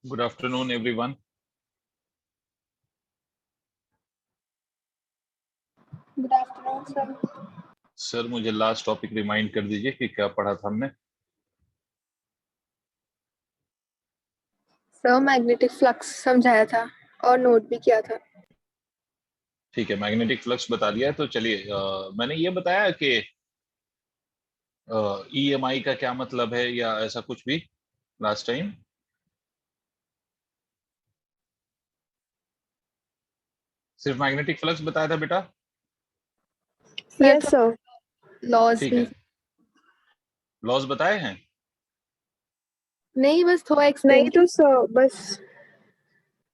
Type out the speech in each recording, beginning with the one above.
Good afternoon, everyone. Good afternoon sir. Sir मुझे last topic remind कर दीजिए कि क्या पढ़ा था हमने। सर मैग्नेटिक फ्लक्स समझाया था और नोट भी किया था। ठीक है, मैग्नेटिक फ्लक्स बता दिया है तो चलिए मैंने ये बताया कि ईएमआई का क्या मतलब है या ऐसा कुछ भी लास्ट टाइम। सिर्फ मैग्नेटिक फ्लक्स बताया था बेटा। Yes sir. लॉज ठीक भी है, लॉज बताए हैं। नहीं, बस थोड़ा एक्सप्लेन नहीं तो सर बस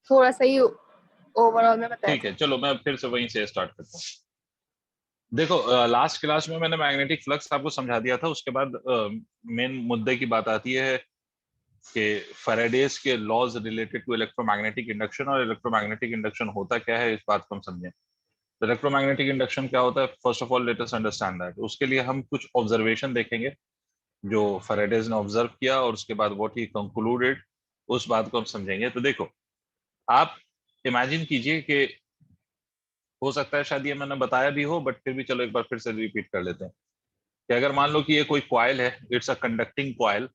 थोड़ा सा ही ओवरऑल में बताया ठीक था। है, चलो मैं फिर से वहीं से स्टार्ट करता हूँ। देखो लास्ट क्लास में मैंने मैग्नेटिक फ्लक्स आपको समझा दिया था। उसके बाद मेन मुद्दे की बात आती है कि फैराडेज के laws related to electromagnetic induction, और इलेक्ट्रोमैग्नेटिक इंडक्शन होता क्या है इस बात को हम समझें। इलेक्ट्रोमैग्नेटिक इंडक्शन क्या होता है, first of all let us understand that. उसके लिए हम कुछ ऑब्जर्वेशन देखेंगे जो फैराडेज ने ऑब्जर्व किया, और उसके बाद व्हाट ही कंक्लूडेड, उस बात को हम समझेंगे। तो देखो, आप इमेजिन कीजिए कि हो सकता है शायद ये मैंने बताया भी हो, बट फिर भी चलो एक बार फिर से रिपीट कर लेते हैं कि अगर मान लो कि ये कोई क्वाइल है, it's a conducting coil.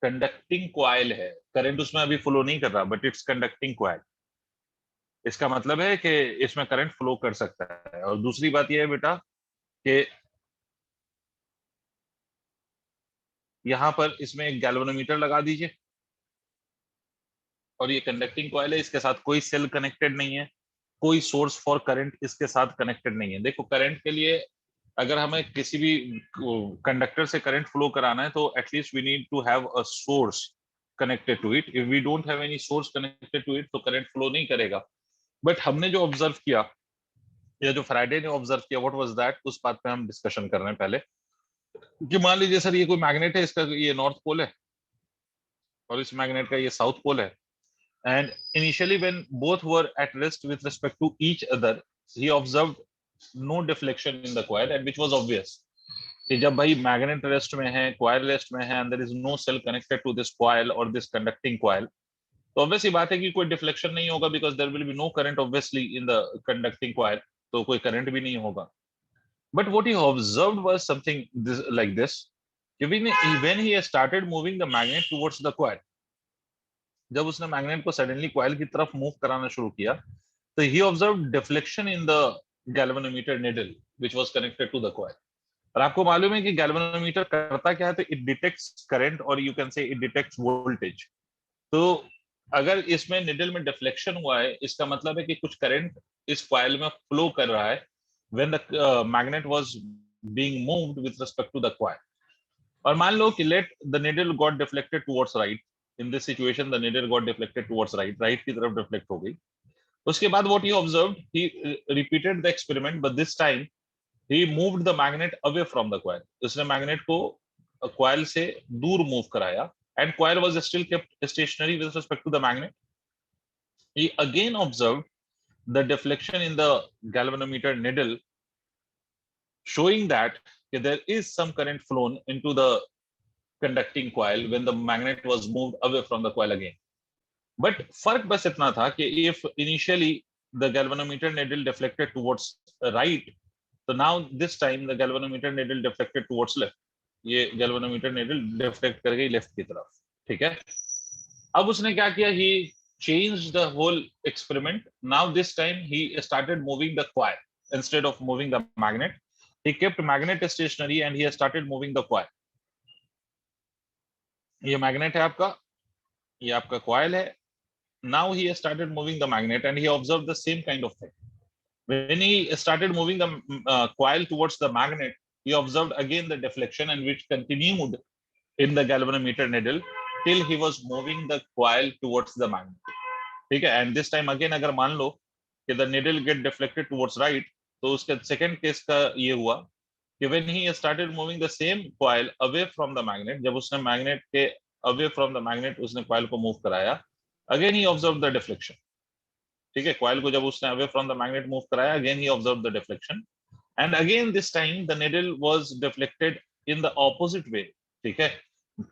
Conducting coil है, करंट उसमें अभी फ्लो नहीं कर रहा, बट इट्स कंडक्टिंग क्वाइल। इसका मतलब है कि इसमें करंट फ्लो कर सकता है। और दूसरी बात यह है बेटा कि यहां पर इसमें एक गैल्वेनोमीटर लगा दीजिए, और ये कंडक्टिंग कॉइल है, इसके साथ कोई सेल कनेक्टेड नहीं है, कोई सोर्स फॉर करंट इसके साथ कनेक्टेड नहीं है। देखो, करंट के लिए अगर हमें किसी भी कंडक्टर से करंट फ्लो कराना है तो at least we need to have a source connected to it. If we don't have any source connected to it तो करंट फ्लो नहीं करेगा। बट हमने जो ऑब्जर्व किया, या जो फ्राइडे ने ऑब्जर्व किया, व्हाट वाज दैट, उस बात पे हम डिस्कशन कर रहे हैं पहले। कि मान लीजिए सर ये कोई मैग्नेट है, इसका ये नॉर्थ पोल है और इस मैग्नेट का ये साउथ पोल है। And initially, when both were at rest with respect to each other, he observed no deflection in the coil, and which was obvious कि जब भाई मैग्नेट रेस्ट में है, कॉइल रेस्ट में है, and there is no cell connected to this coil or this conducting coil, तो obvious ही बात है कि कोई डिफ्लेक्शन नहीं होगा, because there will be no current obviously in the conducting coil, तो कोई करंट भी नहीं होगा। But what he observed was something like this, when he started moving the magnet towards the coil, जब उसने मैग्नेट को सडनली कॉइल की तरफ मूव कराना शुरू किया, तो he observe deflection in the galvanometer needle which was connected to the coil. और आपको मालूम है कि गैल्वेनोमीटर करता क्या है, तो इट डिटेक्ट्स करंट, और you can say it detects voltage. तो अगर इसमें निडल में डिफ्लेक्शन हुआ है, इसका मतलब है कि कुछ करंट इस कॉइल में फ्लो कर रहा है when the magnet was being moved with respect to the coil. और मान लो कि let the needle got deflected towards right. In this situation the needle got deflected towards right, right की तरफ डिफ्लेक्ट हो गई। उसके बाद what he observed, he repeated the experiment, but this time he moved the magnet away from the coil. उसने magnet को coil से दूर मूव कराया, and coil was still kept stationary with respect to the magnet. He again observed the deflection in the galvanometer needle, showing that there is some current flown into the conducting coil when the magnet was moved away from the coil again. But फर्क बस इतना था कि if initially the galvanometer needle deflected towards right, so now this time the galvanometer needle deflected towards left. ये galvanometer needle deflect कर गई left की तरफ, ठीक है। अब उसने क्या किया, he changed the whole experiment. Now this time he started moving the coil instead of moving the magnet. He kept magnet stationary and he started moving the coil. ये मैग्नेट है आपका, ये आपका कॉइल है। Now he started moving the magnet and he observed the same kind of thing. When he started moving the coil towards the magnet, he observed again the deflection, and which continued in the galvanometer needle till he was moving the coil towards the magnet. ठीक है। And this time again अगर मान लो कि the needle get deflected towards right, तो उसके second case का ये हुआ कि when he started moving the same coil away from the magnet, जब उसने magnet के away from the magnet उसने coil को move कराया, again he observed the deflection. ठीक है, coil को जब उसने away from the magnet move कराया, again he observed the deflection, and again this time the needle was deflected in the opposite way, ठीक है,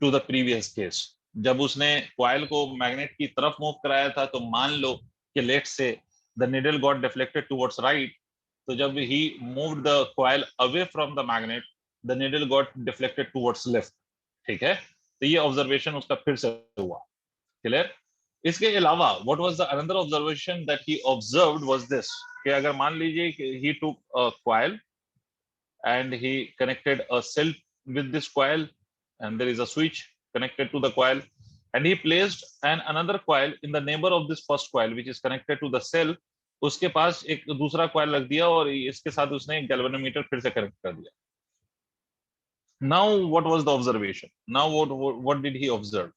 to the previous case. जब उसने कॉइल को मैग्नेट की तरफ मूव कराया था, तो मान लो कि let's say the needle got deflected towards right, तो जब he moved the coil away from the magnet, the needle got deflected towards left. ठीक है, तो ये ऑब्जर्वेशन उसका फिर से हुआ। क्लियर? इसके अलावा what was the another observation that he observed was this, कि अगर मान लीजिए कि he took a coil and he connected a cell with this coil, and there is a switch connected to the coil, and he placed another coil in the neighbor of this first coil which is connected to the cell। उसके पास एक दूसरा coil रख दिया और इसके साथ उसने galvanometer फिर से कनेक्ट कर दिया। now what was the observation? now what did he observe?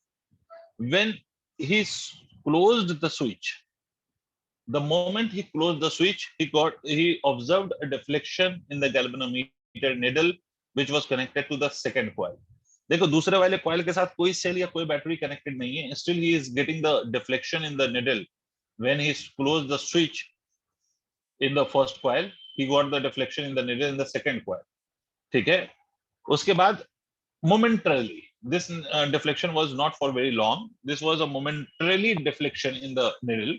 when he closed the switch, the moment he closed the switch, he observed a deflection in the galvanometer needle which was connected to the second coil। देखो दूसरे वाले coil के साथ कोई cell या कोई battery connected नहीं है, still he is getting the deflection in the needle when he close the switch in the first coil, he got the deflection in the needle in the second coil. ठीक है, उसके बाद momentarily this deflection was not for very long, this was a momentarily deflection in the needle,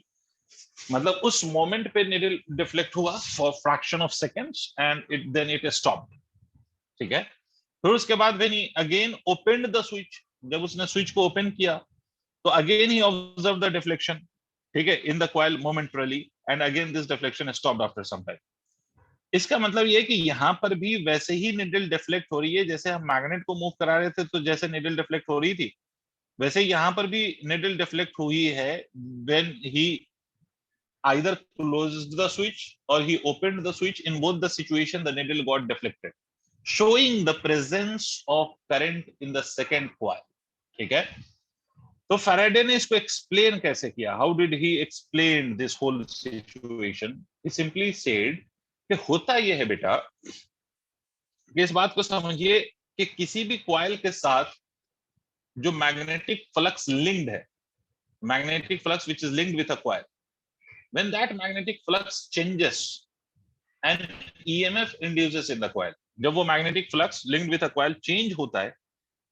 मतलब उस moment पे needle deflect हुआ for fraction of seconds and it then it stopped. ठीक है, फिर उसके बाद when he again opened the switch, जब उसने स्विच को ओपन किया तो again he observe the deflection, ठीक है, in the coil momentarily, and again this deflection stopped after some time. इसका मतलब ये है कि यहाँ पर भी वैसे ही निडल डिफ्लेक्ट हो रही है, जैसे हम मैग्नेट को मूव करा रहे थे तो जैसे निडल डिफ्लेक्ट हो रही थी, वैसे यहाँ पर भी निडल डिफ्लेक्ट हुई है when he either closed the switch or he opened the switch। in both the situation the needle got deflected, showing the presence of current in the second coil। ठीक है, तो फैराडे ने इसको explain कैसे किया? How did he explain this whole situation? He simply said कि होता यह है बेटा कि इस बात को समझिए कि किसी भी कॉइल के साथ जो मैग्नेटिक फ्लक्स लिंक्ड है, magnetic flux which is linked with a coil, when that magnetic flux changes and EMF induces in the coil, जब वो magnetic flux linked with a coil change होता है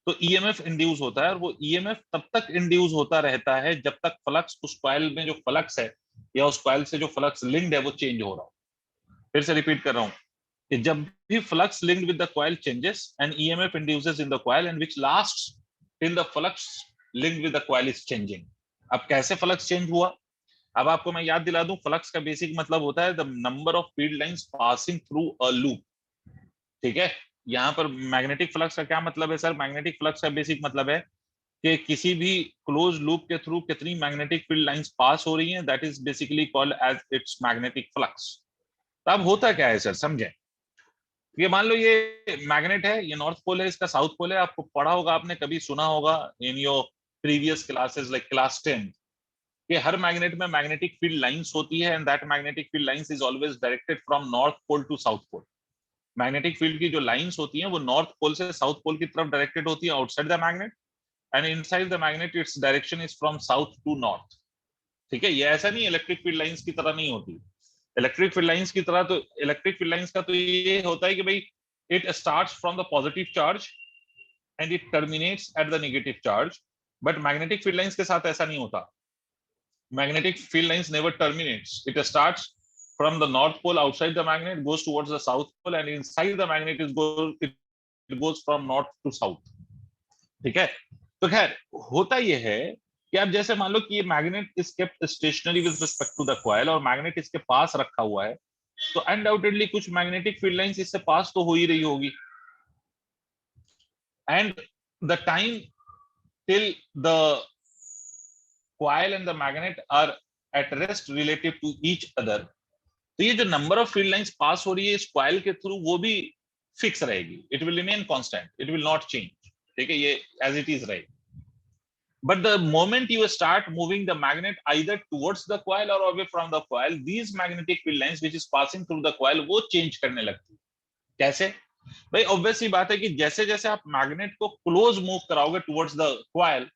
तो EMF इंड्यूस होता है, और वो EMF तब तक इंड्यूस होता रहता है जब तक फ्लक्स, उस कॉइल में जो फ्लक्स है या उस कॉइल से जो फ्लक्स लिंक्ड है वो चेंज हो रहा हो। फिर से रिपीट कर रहा हूं कि जब भी flux linked with the coil changes and EMF induces in the coil and which lasts till the flux linked with the coil is changing. अब कैसे फ्लक्स चेंज हुआ? अब आपको मैं याद दिला दूं, फ्लक्स का बेसिक मतलब होता है the number of field lines passing through a loop. ठीक है, यहाँ पर मैग्नेटिक फ्लक्स का क्या मतलब है सर? मैग्नेटिक फ्लक्स का बेसिक मतलब है कि किसी भी क्लोज लूप के थ्रू कितनी मैग्नेटिक फील्ड लाइंस पास हो रही हैं, that is basically called as its magnetic flux. तो अब होता क्या है सर, समझें। ये मान लो ये मैग्नेट है, ये नॉर्थ पोल है, इसका साउथ पोल है। आपको पढ़ा होगा, आपने कभी सुना होगा in your previous classes like class 10 कि हर मैग्नेट में मैग्नेटिक फील्ड लाइंस होती है and that magnetic field lines is always directed from north pole to south pole. Magnetic field की जो लाइंस होती हैं वो नॉर्थ पोल से साउथ पोल की तरफ डायरेक्टेड होती है outside the magnet, and inside the magnet its direction is from south to north. ठीक है, ये ऐसा नहीं इलेक्ट्रिक फील्ड लाइंस की तरह नहीं होती। इलेक्ट्रिक फील्ड लाइंस की तरह तो इलेक्ट्रिक फील्ड लाइंस का तो ये होता है कि भाई it starts from the positive charge and it terminates at the negative charge, but magnetic field lines के साथ ऐसा नहीं होता। Magnetic field lines never terminates. It starts from the north pole outside the magnet, goes towards the south pole, and inside the magnet it goes from north to south। ठीक है, तो खैर होता यह है कि अब जैसे मान लो कि ये magnet is kept stationary with respect to the coil और मैग्नेट इसके पास रखा हुआ है, तो अनडाउटेडली कुछ मैग्नेटिक फील्ड लाइंस इससे पास तो हो ही रही होगी, and the time till the coil and the magnet are at rest relative to each other, तो ये जो number of field lines pass हो रही है इस कॉइल के थ्रू वो भी फिक्स रहेगी, it will remain constant, it will not change. ठीक है, ये एज इट इज रहेगी। but the moment you start moving the magnet either towards the coil or away from the coil, these magnetic field lines which is passing through the coil वो change करने लगती है। कैसे भाई? Obvious ही बात है कि जैसे जैसे आप मैग्नेट को क्लोज मूव कराओगे टुवर्ड्स द कॉइल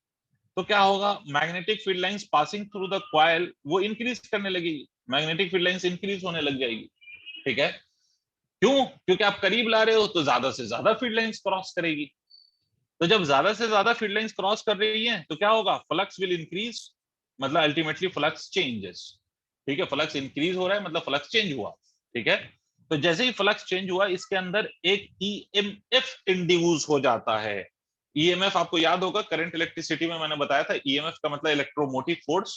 तो क्या होगा? Magnetic field lines passing through the coil वो इंक्रीज करने लगेगी, मैग्नेटिक फील्ड लाइंस इंक्रीज होने लग जाएगी। ठीक है, क्यों? क्योंकि आप करीब ला रहे हो तो ज्यादा से ज्यादा फील्ड लाइंस क्रॉस करेगी। तो जब ज्यादा से ज्यादा फील्ड लाइंस क्रॉस कर रही हैं तो क्या होगा, फ्लक्स विल इंक्रीज, मतलब अल्टीमेटली फ्लक्स चेंजेस। ठीक है, फ्लक्स इंक्रीज हो रहा है मतलब फ्लक्स चेंज हुआ। ठीक है, तो जैसे ही फ्लक्स चेंज हुआ इसके अंदर एक ईएमएफ इंड्यूस हो जाता है। ईएमएफ आपको याद होगा करंट इलेक्ट्रिसिटी में मैंने बताया था, ईएमएफ का मतलब इलेक्ट्रोमोटिव फोर्स,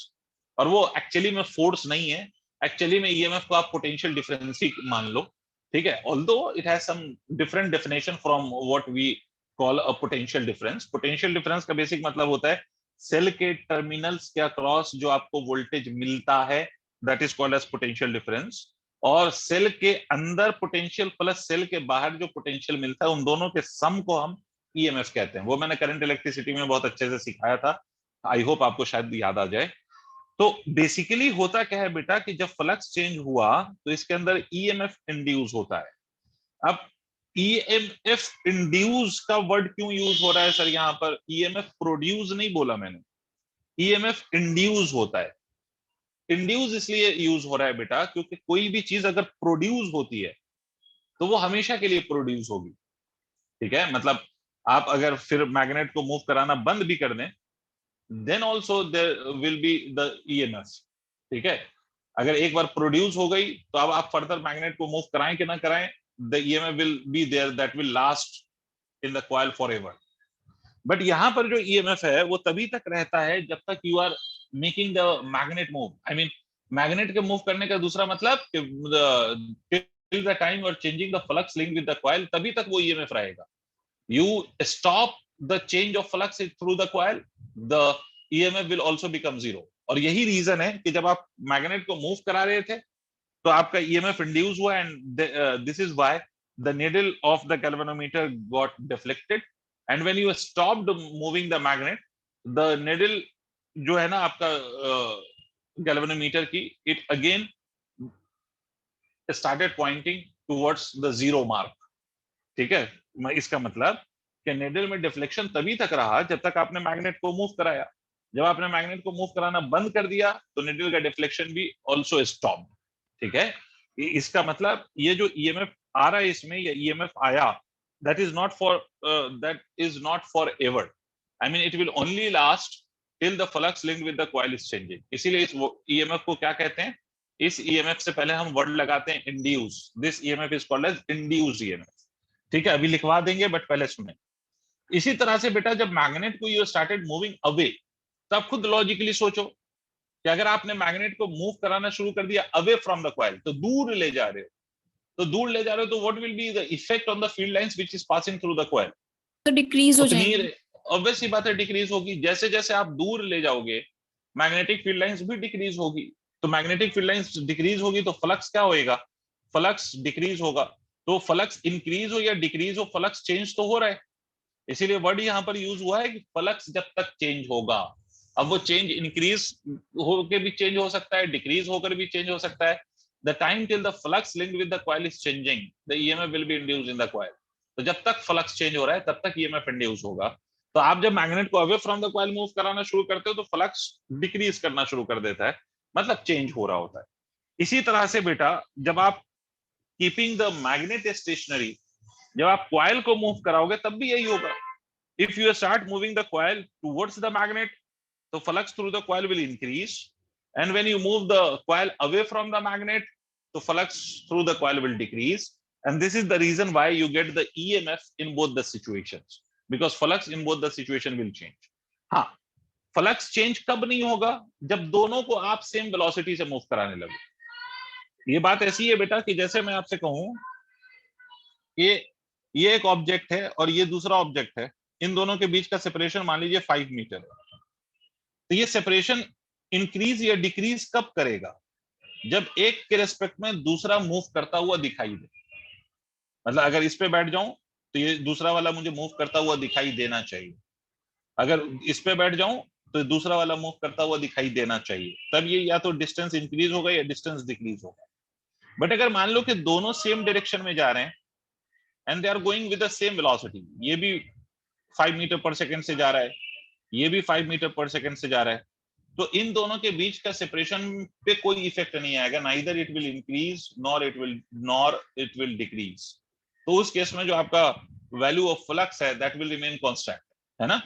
और वो एक्चुअली में फोर्स नहीं है, एक्चुअली में ईएमएफ को आप पोटेंशियल डिफरेंस ही मान लो। ठीक है, although it has some different definition from what we call a potential difference. Potential difference का बेसिक मतलब होता है सेल के टर्मिनल्स के अक्रॉस जो आपको वोल्टेज मिलता है, that is called as potential difference. और सेल के अंदर पोटेंशियल प्लस सेल के बाहर जो पोटेंशियल मिलता है, उन दोनों के सम को हम ईएमएफ कहते हैं। वो मैंने करंट इलेक्ट्रिसिटी में बहुत अच्छे से सिखाया था, आई होप आपको शायद याद आ जाए। तो बेसिकली होता क्या है बेटा कि जब फ्लक्स चेंज हुआ तो इसके अंदर ईएमएफ इंड्यूस होता है। अब ईएमएफ इंड्यूस का वर्ड क्यों यूज हो रहा है सर यहां पर, ईएमएफ प्रोड्यूस नहीं बोला मैंने, ईएमएफ इंड्यूस होता है। इंड्यूस इसलिए यूज हो रहा है बेटा क्योंकि कोई भी चीज अगर प्रोड्यूस होती है तो वो हमेशा के लिए प्रोड्यूस होगी। ठीक है, मतलब आप अगर फिर मैग्नेट को मूव कराना बंद भी कर दें, then also there will be the EMF. ठीक है, अगर एक बार प्रोड्यूस हो गई तो अब आप फर्दर मैग्नेट को मूव कराएं कि ना कराएं, the EMF will be there, that will last in the coil forever. But यहां पर जो ईएमएफ है वो तभी तक रहता है जब तक you are making the magnet move. I mean magnet के मूव करने का दूसरा मतलब till the time you are changing the flux link with the coil, तभी तक वो ईएमएफ रहेगा। You stop the change of flux through the coil, the EMF will also become zero। और यही रीजन है कि जब आप मैग्नेट को मूव करा रहे थे तो आपका EMF इंड्यूस हुआ, and this is why the needle of the galvanometer got deflected, and when you stopped moving the magnet, the needle जो है ना आपका galvanometer की, it again started pointing towards the zero mark। ठीक है, इसका मतलब कि निडल में डिफ्लेक्शन तभी तक रहा जब तक आपने मैग्नेट को मूव कराया। जब आपने मैग्नेट को मूव कराना बंद कर दिया तो निडल का डिफ्लेक्शन भी ऑल्सो स्टॉप। ठीक है, इसका मतलब ये जो ईएमएफ आ रहा है इसमें, या ईएमएफ आया, that is not for ever. I mean it will only last till the flux linked with the coil is changing. इसीलिए इस ईएमएफ को क्या कहते हैं, इस ईएमएफ से पहले हम वर्ड लगाते हैं induce. This EMF is called as induced EMF. ठीक है, अभी लिखवा देंगे बट पहले सुने। इसी तरह से बेटा जब मैग्नेट को यू स्टार्टेड मूविंग अवे, तब खुद लॉजिकली सोचो कि अगर आपने मैग्नेट को मूव कराना शुरू कर दिया अवे फ्रॉम द कॉइल, तो दूर ले जा रहे हो, तो what will be the effect on the field lines which is passing through the coil, तो डिक्रीज हो जाएगी। ऑब्वियस सी बात है डिक्रीज होगी। जैसे जैसे आप दूर ले जाओगे मैग्नेटिक फील्ड लाइंस भी डिक्रीज होगी। तो मैग्नेटिक फील्ड लाइंस डिक्रीज होगी तो फ्लक्स क्या होएगा, फ्लक्स डिक्रीज होगा। तो फ्लक्स इंक्रीज हो या डिक्रीज हो, फ्लक्स चेंज तो हो रहा है। इसीलिए वर्ड यहां पर यूज हुआ है कि फ्लक्स जब तक चेंज होगा। अब वो चेंज इंक्रीज होकर भी चेंज हो सकता है, डिक्रीज होकर भी चेंज हो सकता है। The time till the flux linked with the coil is changing, the EMF will be induced in the coil. तो जब तक फ्लक्स चेंज हो रहा है तब तक ईएमएफ इंड्यूस होगा। तो आप जब मैग्नेट को away from the coil move कराना शुरू करते हो तो फ्लक्स डिक्रीज करना शुरू कर देता है, मतलब चेंज हो रहा होता है। इसी तरह से बेटा जब आप कीपिंग द मैग्नेट स्टेशनरी, जब आप कॉइल को मूव कराओगे तब भी यही होगा। If you start moving the coil towards the magnet, तो flux through the coil will increase, and when you move the coil away from the magnet, तो flux through the coil will decrease, and this is the reason why you get the EMF in both the situations, because flux in both the situation will change। हाँ, flux change कब नहीं होगा, जब दोनों को आप same velocity से move कराने लगे। ये बात ऐसी है बेटा कि जैसे मैं आपसे कहूं ये एक ऑब्जेक्ट है और ये दूसरा ऑब्जेक्ट है, इन दोनों के बीच का सेपरेशन मान लीजिए 5 मीटर है। तो ये सेपरेशन इंक्रीज या डिक्रीज कब करेगा, जब एक के रेस्पेक्ट में दूसरा मूव करता हुआ दिखाई दे। मतलब अगर इस पे बैठ जाऊं तो ये दूसरा वाला मुझे मूव करता हुआ दिखाई देना चाहिए, अगर इस पे बैठ जाऊं तो दूसरा वाला मूव करता हुआ दिखाई देना चाहिए, तब ये या तो डिस्टेंस इंक्रीज होगा या डिस्टेंस डिक्रीज होगा। बट अगर मान लो कि दोनों सेम डायरेक्शन में जा रहे हैं and they are going with the same velocity, ये भी 5 मीटर पर सेकंड से जा रहा है, ये भी 5 मीटर पर सेकंड से जा रहा है, तो इन दोनों के बीच का सेपरेशन पे कोई इफेक्ट नहीं आएगा, neither it will increase nor it will decrease. तो उस केस में जो आपका वैल्यू ऑफ फ्लक्स है दैट विल रिमेन कांस्टेंट। है ना।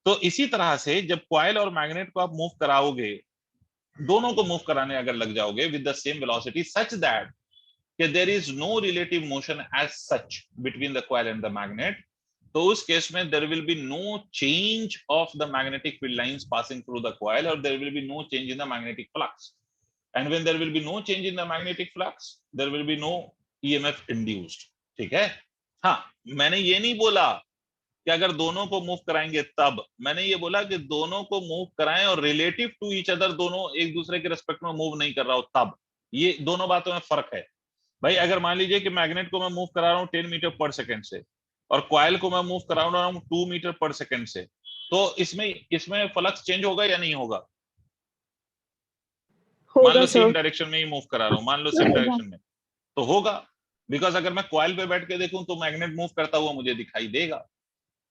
तो इसी तरह से जब कॉइल और मैग्नेट को आप मूव कराओगे, दोनों को मूव कराने अगर लग जाओगे with the same velocity such that there is no relative motion as such between the coil and the magnet, तो उस केस में there will be no change of the magnetic field lines passing through the coil और there will be no change in the magnetic flux, and when there will be no change in the magnetic flux there will be no EMF induced. ठीक है। हाँ, मैंने ये नहीं बोला कि अगर दोनों को मूव कराएंगे तब, मैंने ये बोला कि दोनों को मूव कराएं और रिलेटिव टू ईच अदर दोनों एक दूसरे के रिस्पेक्ट में मूव नहीं कर रहा हो तब, ये दोनों बातों में फर्क है भाई। अगर मान लीजिए कि मैग्नेट को मैं मूव करा रहा हूँ 10 मीटर पर सेकंड से और कॉइल को मैं मूव करा रहा हूँ 2 मीटर पर सेकंड से, तो इसमें इसमें फ्लक्स चेंज होगा या नहीं होगा? मान होगा लो सेम सर। डायरेक्शन में ही मूव करा रहा हूँ, मान लो सेम डायरेक्शन में, तो होगा। बिकॉज अगर मैं कॉइल पे बैठ के देखूं तो मैग्नेट मूव करता हुआ मुझे दिखाई देगा।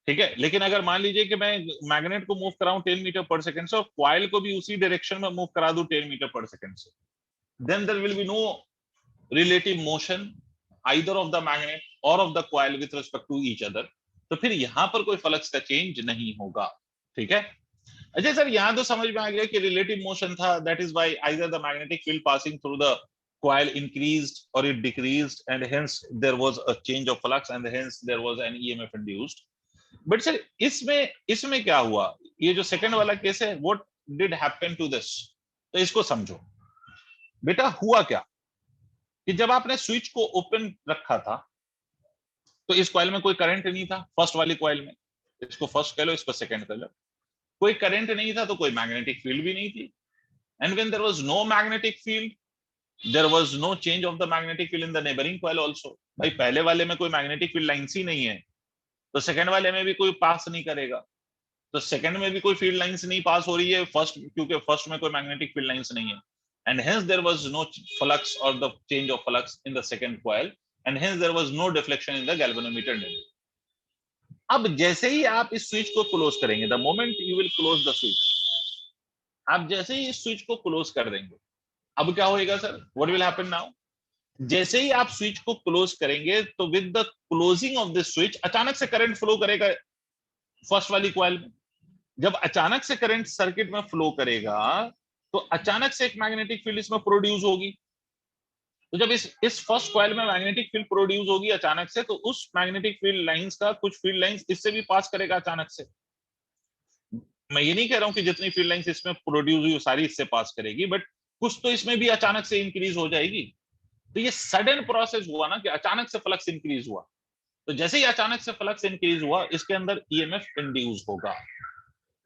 ठीक है। लेकिन अगर मान लीजिए कि मैं मैग्नेट को मूव कराऊं 10 मीटर पर सेकंड से और कॉइल को भी उसी डायरेक्शन में मूव करा दूं 10 मीटर पर सेकंड से, then there will be no relative motion either of the magnet और of the coil with respect to each other, तो फिर यहां पर कोई फ्लक्स का चेंज नहीं होगा। ठीक है। अच्छा सर, यहां तो समझ में आ गया कि रिलेटिव मोशन था, that is why either the magnetic field passing through the coil increased or it decreased and hence there was a change of flux and hence there was an EMF induced। But sir इसमें इसमें क्या हुआ, ये जो second वाला case है, what did happen to this, तो इसको समझो। बेटा हुआ क्या कि जब आपने स्विच को ओपन रखा था तो इस कॉइल में कोई करंट नहीं था, फर्स्ट वाली कॉइल में, इसको फर्स्ट कह लो इसको सेकंड कह लो, कोई करंट नहीं था तो कोई मैग्नेटिक फील्ड भी नहीं थी, and when there was no magnetic field there was no change of the magnetic field in the neighbouring coil also. भाई पहले वाले में कोई मैग्नेटिक फील्ड लाइंस ही नहीं है तो सेकंड वाले में भी कोई पास नहीं करेगा, तो सेकंड में भी कोई फील्ड लाइंस नहीं पास हो रही है फर्स्ट, क्योंकि फर्स्ट में कोई मैग्नेटिक फील्ड लाइंस नहीं है, and hence there was no flux और the change of flux in the second coil, and hence there was no deflection in the galvanometer नेबल। अब जैसे ही आप इस स्विच को क्लोज करेंगे, the moment you will close the switch, आप जैसे ही इस स्विच को क्लोज कर देंगे, अब क्या होएगा sir, what will happen now, जैसे ही आप स्विच को क्लोज करेंगे तो with the closing of this switch अचानक से करंट फ्लो करेगा फर्स्ट वाली कॉइल में। जब अचानक से करंट सर्किट में फ्लो करेगा तो अचानक से एक मैग्नेटिक फील्ड इसमें प्रोड्यूस होगी, तो जब इस फर्स्ट कॉइल में मैग्नेटिक फील्ड प्रोड्यूस होगी अचानक से, तो उस मैग्नेटिक फील्ड लाइंस का कुछ फील्ड लाइंस इससे भी पास करेगा अचानक से। मैं ये नहीं कह रहा हूं कि जितनी फील्ड लाइंस इसमें प्रोड्यूस हुई सारी इससे पास करेगी, बट कुछ तो इसमें भी अचानक से इंक्रीज हो जाएगी। तो ये सडन प्रोसेस हुआ ना कि अचानक से फ्लक्स इंक्रीज हुआ, तो जैसे ही अचानक से फ्लक्स इंक्रीज हुआ इसके अंदर ईएमएफ इंड्यूस होगा।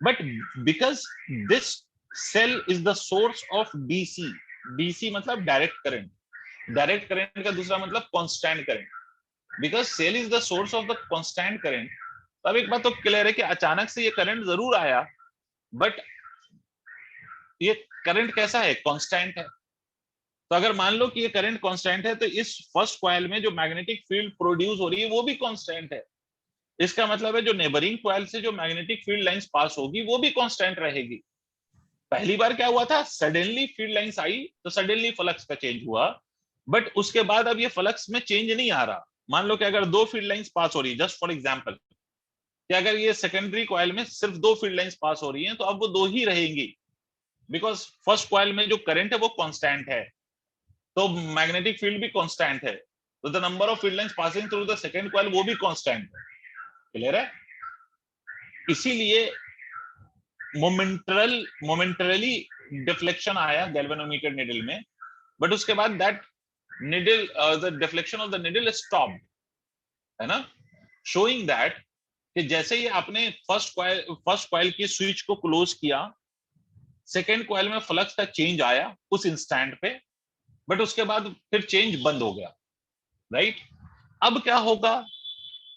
But because this cell is the source of DC, DC मतलब डायरेक्ट करंट, डायरेक्ट करंट का दूसरा मतलब constant current, because cell is the source of the constant current. अब एक बात तो क्लियर है कि अचानक से ये करंट जरूर आया, बट ये करंट कैसा है, कांस्टेंट है। तो अगर मान लो कि ये करंट कांस्टेंट है तो इस फर्स्ट कॉइल में जो मैग्नेटिक फील्ड प्रोड्यूस हो रही है वो भी कांस्टेंट है, इसका मतलब है जो नेबरिंग कॉइल से जो मैग्नेटिक फील्ड लाइंस पास होगी वो भी कांस्टेंट रहेगी। पहली बार क्या हुआ था, सडनली फील्ड लाइंस आई तो सडनली फ्लक्स का चेंज हुआ, बट उसके बाद अब ये फ्लक्स में चेंज नहीं आ रहा। मान लो कि अगर दो फील्ड लाइंस पास हो रही है, जस्ट फॉर एग्जांपल, कि अगर ये सेकेंडरी कॉइल में सिर्फ दो फील्ड लाइंस पास हो रही हैं तो अब वो दो ही रहेंगी, बिकॉज फर्स्ट कॉइल में जो करंट है वो कांस्टेंट है, तो मैग्नेटिक फील्ड भी कांस्टेंट है, तो the number of field lines passing through the second coil वो भी कांस्टेंट है। क्लियर है। इसीलिए मोमेंटरली डिफ्लेक्शन आया गैल्वेनोमीटर निडल में, बट उसके बाद that needle the deflection of the needle stopped, है ना, शोइंग दैट कि जैसे ही आपने फर्स्ट कॉइल की स्विच को क्लोज किया, सेकेंड कॉइल में फ्लक्स का चेंज आया उस इंस्टेंट पे, बट उसके बाद फिर चेंज बंद हो गया, राइट। अब क्या होगा,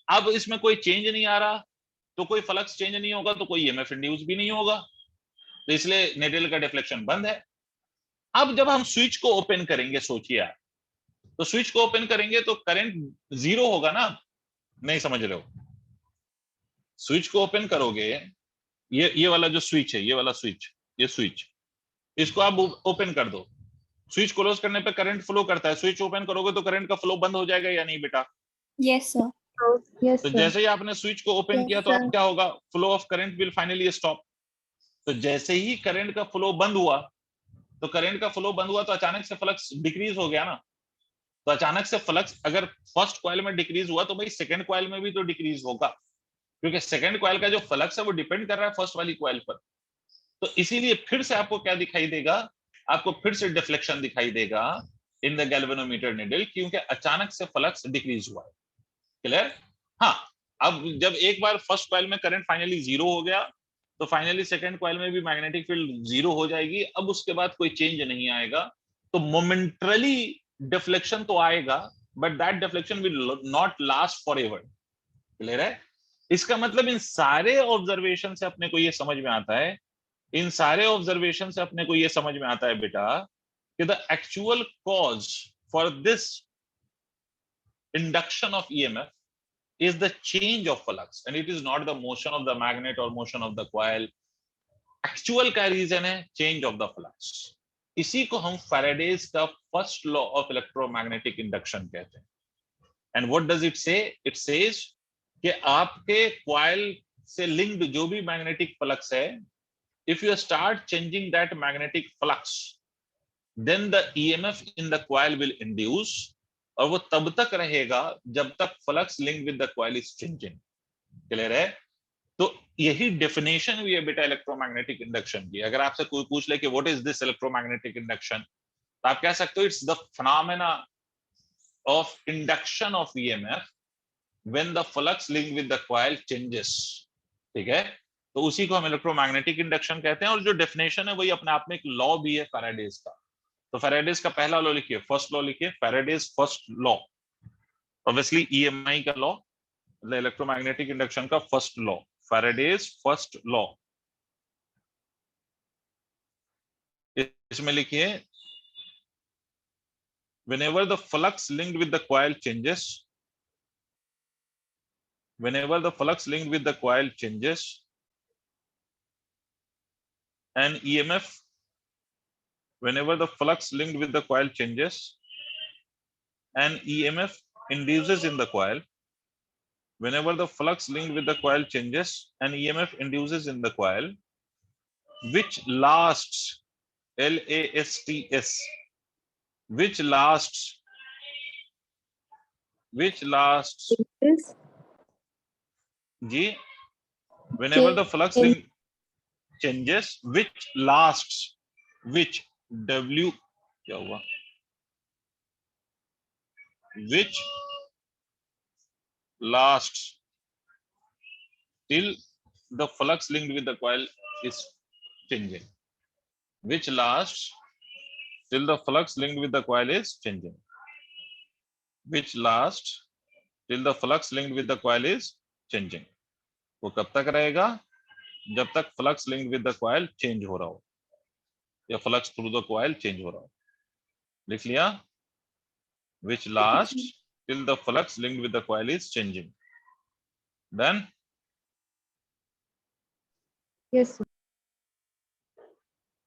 अब इसमें कोई चेंज नहीं आ रहा, तो कोई फ्लक्स चेंज नहीं होगा तो कोई ईएमएफ इंड्यूस भी नहीं होगा, तो इसलिए निडल का डिफ्लेक्शन बंद है। अब जब हम स्विच को ओपन करेंगे, सोचिए आप, तो स्विच को ओपन करेंगे तो करंट जीरो होगा ना, नहीं समझ रहे हो, स्विच को ओपन करोगे, ये वाला जो स्विच है, ये वाला स्विच, ये स्विच, इसको आप ओपन कर दो, स्विच क्लोज करने पे करंट फ्लो करता है, स्विच ओपन करोगे तो करंट का फ्लो बंद हो जाएगा या नहीं बेटा? Yes sir. Yes, तो sir. जैसे ही आपने स्विच को ओपन Yes, किया तो sir. अब क्या होगा, flow of current will finally stop. तो जैसे ही करंट का फ्लो बंद हुआ, तो करंट का फ्लो बंद हुआ तो अचानक से फ्लक्स डिक्रीज हो गया ना। तो अचानक से फ्लक्स अगर फर्स्ट कॉइल में डिक्रीज हुआ तो भाई सेकंड कॉइल में भी तो डिक्रीज होगा, क्योंकि सेकंड कॉइल का जो फ्लक्स है वो डिपेंड कर रहा है फर्स्ट वाली कॉइल पर। तो इसीलिए फिर से आपको क्या दिखाई देगा, आपको फिर से डिफ्लेक्शन दिखाई देगा इन द गैल्वेनोमीटर नीडल, क्योंकि अचानक से फ्लक्स डिक्रीज हुआ है। क्लियर? हाँ, अब जब एक बार फर्स्ट कॉइल में करंट फाइनली जीरो हो गया तो फाइनली सेकंड कॉइल में भी मैग्नेटिक फील्ड जीरो हो जाएगी। अब उसके बाद कोई चेंज नहीं आएगा। तो मोमेंटरली डिफ्लेक्शन तो आएगा, but that deflection will not last for ever. Clear है? इसका मतलब इन सारे ऑब्जर्वेशन से अपने को ये समझ में आता है, इन सारे ऑब्जर्वेशन से अपने को ये समझ में आता है बेटा कि the actual cause for this induction of EMF is the change of flux and it is not the motion of the magnet or motion of the coil. Actual का रीजन है चेंज ऑफ द फ्लक्स। इसी को हम Faraday's का first law of electromagnetic induction कहते हैं। And what does it से? It says कि आपके कॉइल से लिंक्ड जो भी मैग्नेटिक फ्लक्स है, if you start changing that magnetic flux, then the EMF in the coil will induce, और वो तब तक रहेगा जब तक flux link with the coil is changing. Clear है? तो यही डेफिनेशन हुई है बेटा इलेक्ट्रोमैग्नेटिक इंडक्शन की। अगर आपसे कोई पूछ ले कि what is this electromagnetic induction, तो आप कह सकते हो it's the phenomena of induction of EMF when the flux link with the coil changes. ठीक है? तो उसी को हम इलेक्ट्रोमैग्नेटिक इंडक्शन कहते हैं। और जो डेफिनेशन है वही अपने आप में एक लॉ भी है फैराडेज का। तो फैराडेज का पहला लॉ लिखिए, फर्स्ट लॉ लिखिए, Faraday's first law, obviously EMI का लॉ, इलेक्ट्रोमैग्नेटिक इंडक्शन का first law, Faraday's first law. इसमें लिखिए, whenever the flux linked with the coil changes, whenever the flux linked with the coil changes, and EMF, whenever the flux linked with the coil changes and EMF induces in the coil, whenever the flux linked with the coil changes and EMF induces in the coil, which lasts, LASTS, which lasts Yes. G, whenever the flux link changes, which lasts, which W क्या हुआ, which lasts till the flux linked with the coil is changing, which lasts till the flux linked with the coil is changing, which lasts till the flux linked with the coil is changing। वो कब तक रहेगा? जब तक flux linked with the coil change हो रहा हो, या flux through the coil change हो रहा हो। लिख लिया? which lasts till the flux linked with the coil is changing, then Yes, sir.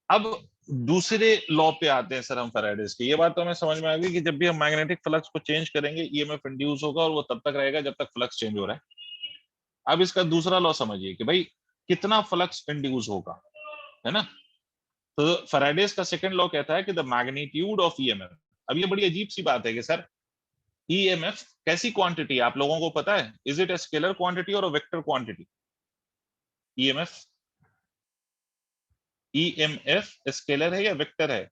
अब दूसरे लॉ पे आते हैं सर हम फैराडेज के। ये बात तो हमें समझ में आ गई कि जब भी हम मैग्नेटिक फ्लक्स को चेंज करेंगे ईएमएफ इंड्यूस होगा और वो तब तक रहेगा जब तक फ्लक्स चेंज हो रहा है। अब इसका दूसरा लॉ समझिए कि भाई कितना फ्लक्स इंड्यूस होगा, है ना? तो फैराडेज का सेकंड लॉ कहता है कि द मैग्नीट्यूड ऑफ ईएमएफ। अब ये बड़ी अजीब सी बात है कि सर ईएमएफ कैसी क्वांटिटी है, आप लोगों को पता है? Is it a scalar quantity और vector quantity? EMF, EMF scalar है या वेक्टर है?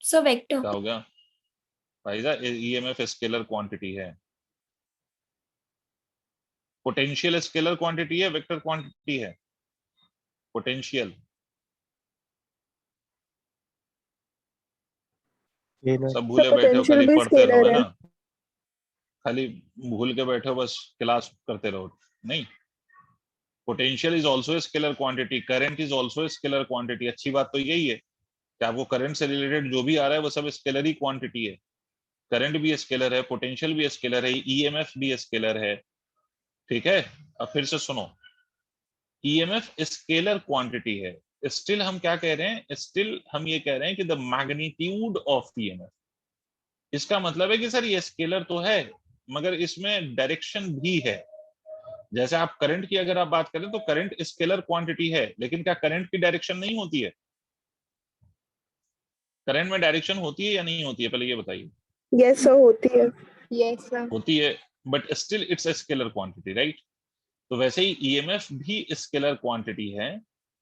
So vector. क्या हो गया भाई साहब? ईएमएफ स्केलर क्वांटिटी है। पोटेंशियल स्केलर क्वांटिटी है, वेक्टर क्वांटिटी है? पोटेंशियल। सब भूले बैठे हो, खाली पढ़ते रहो, है ना? खाली भूल के बैठे हो, बस क्लास करते रहो। नहीं, potential is also scalar quantity, current is also scalar quantity. अच्छी बात तो यही है कि आपको करंट से रिलेटेड जो भी आ रहा है वो सब स्केलर ही क्वांटिटी है। करंट भी स्केलर है, पोटेंशियल भी स्केलर है, ईएमएफ भी स्केलर है। ठीक है? अब फिर से सुनो, ईएमएफ स्केलर क्वांटिटी है, स्टिल हम क्या कह रहे हैं, स्टिल हम ये कह रहे हैं कि द मैग्नीट्यूड ऑफ ईएमएफ, इसका मतलब है कि सर ये स्केलर तो है मगर इसमें डायरेक्शन भी है। जैसे आप करंट की अगर आप बात करें तो करंट स्केलर क्वांटिटी है, लेकिन क्या करंट की डायरेक्शन नहीं होती है? करंट में डायरेक्शन होती है या नहीं होती है, पहले ये बताइए। यस सर, होती है। Yes sir. होती है, but still it's a scalar quantity, right? तो वैसे ही ईएमएफ भी स्केलर क्वांटिटी है,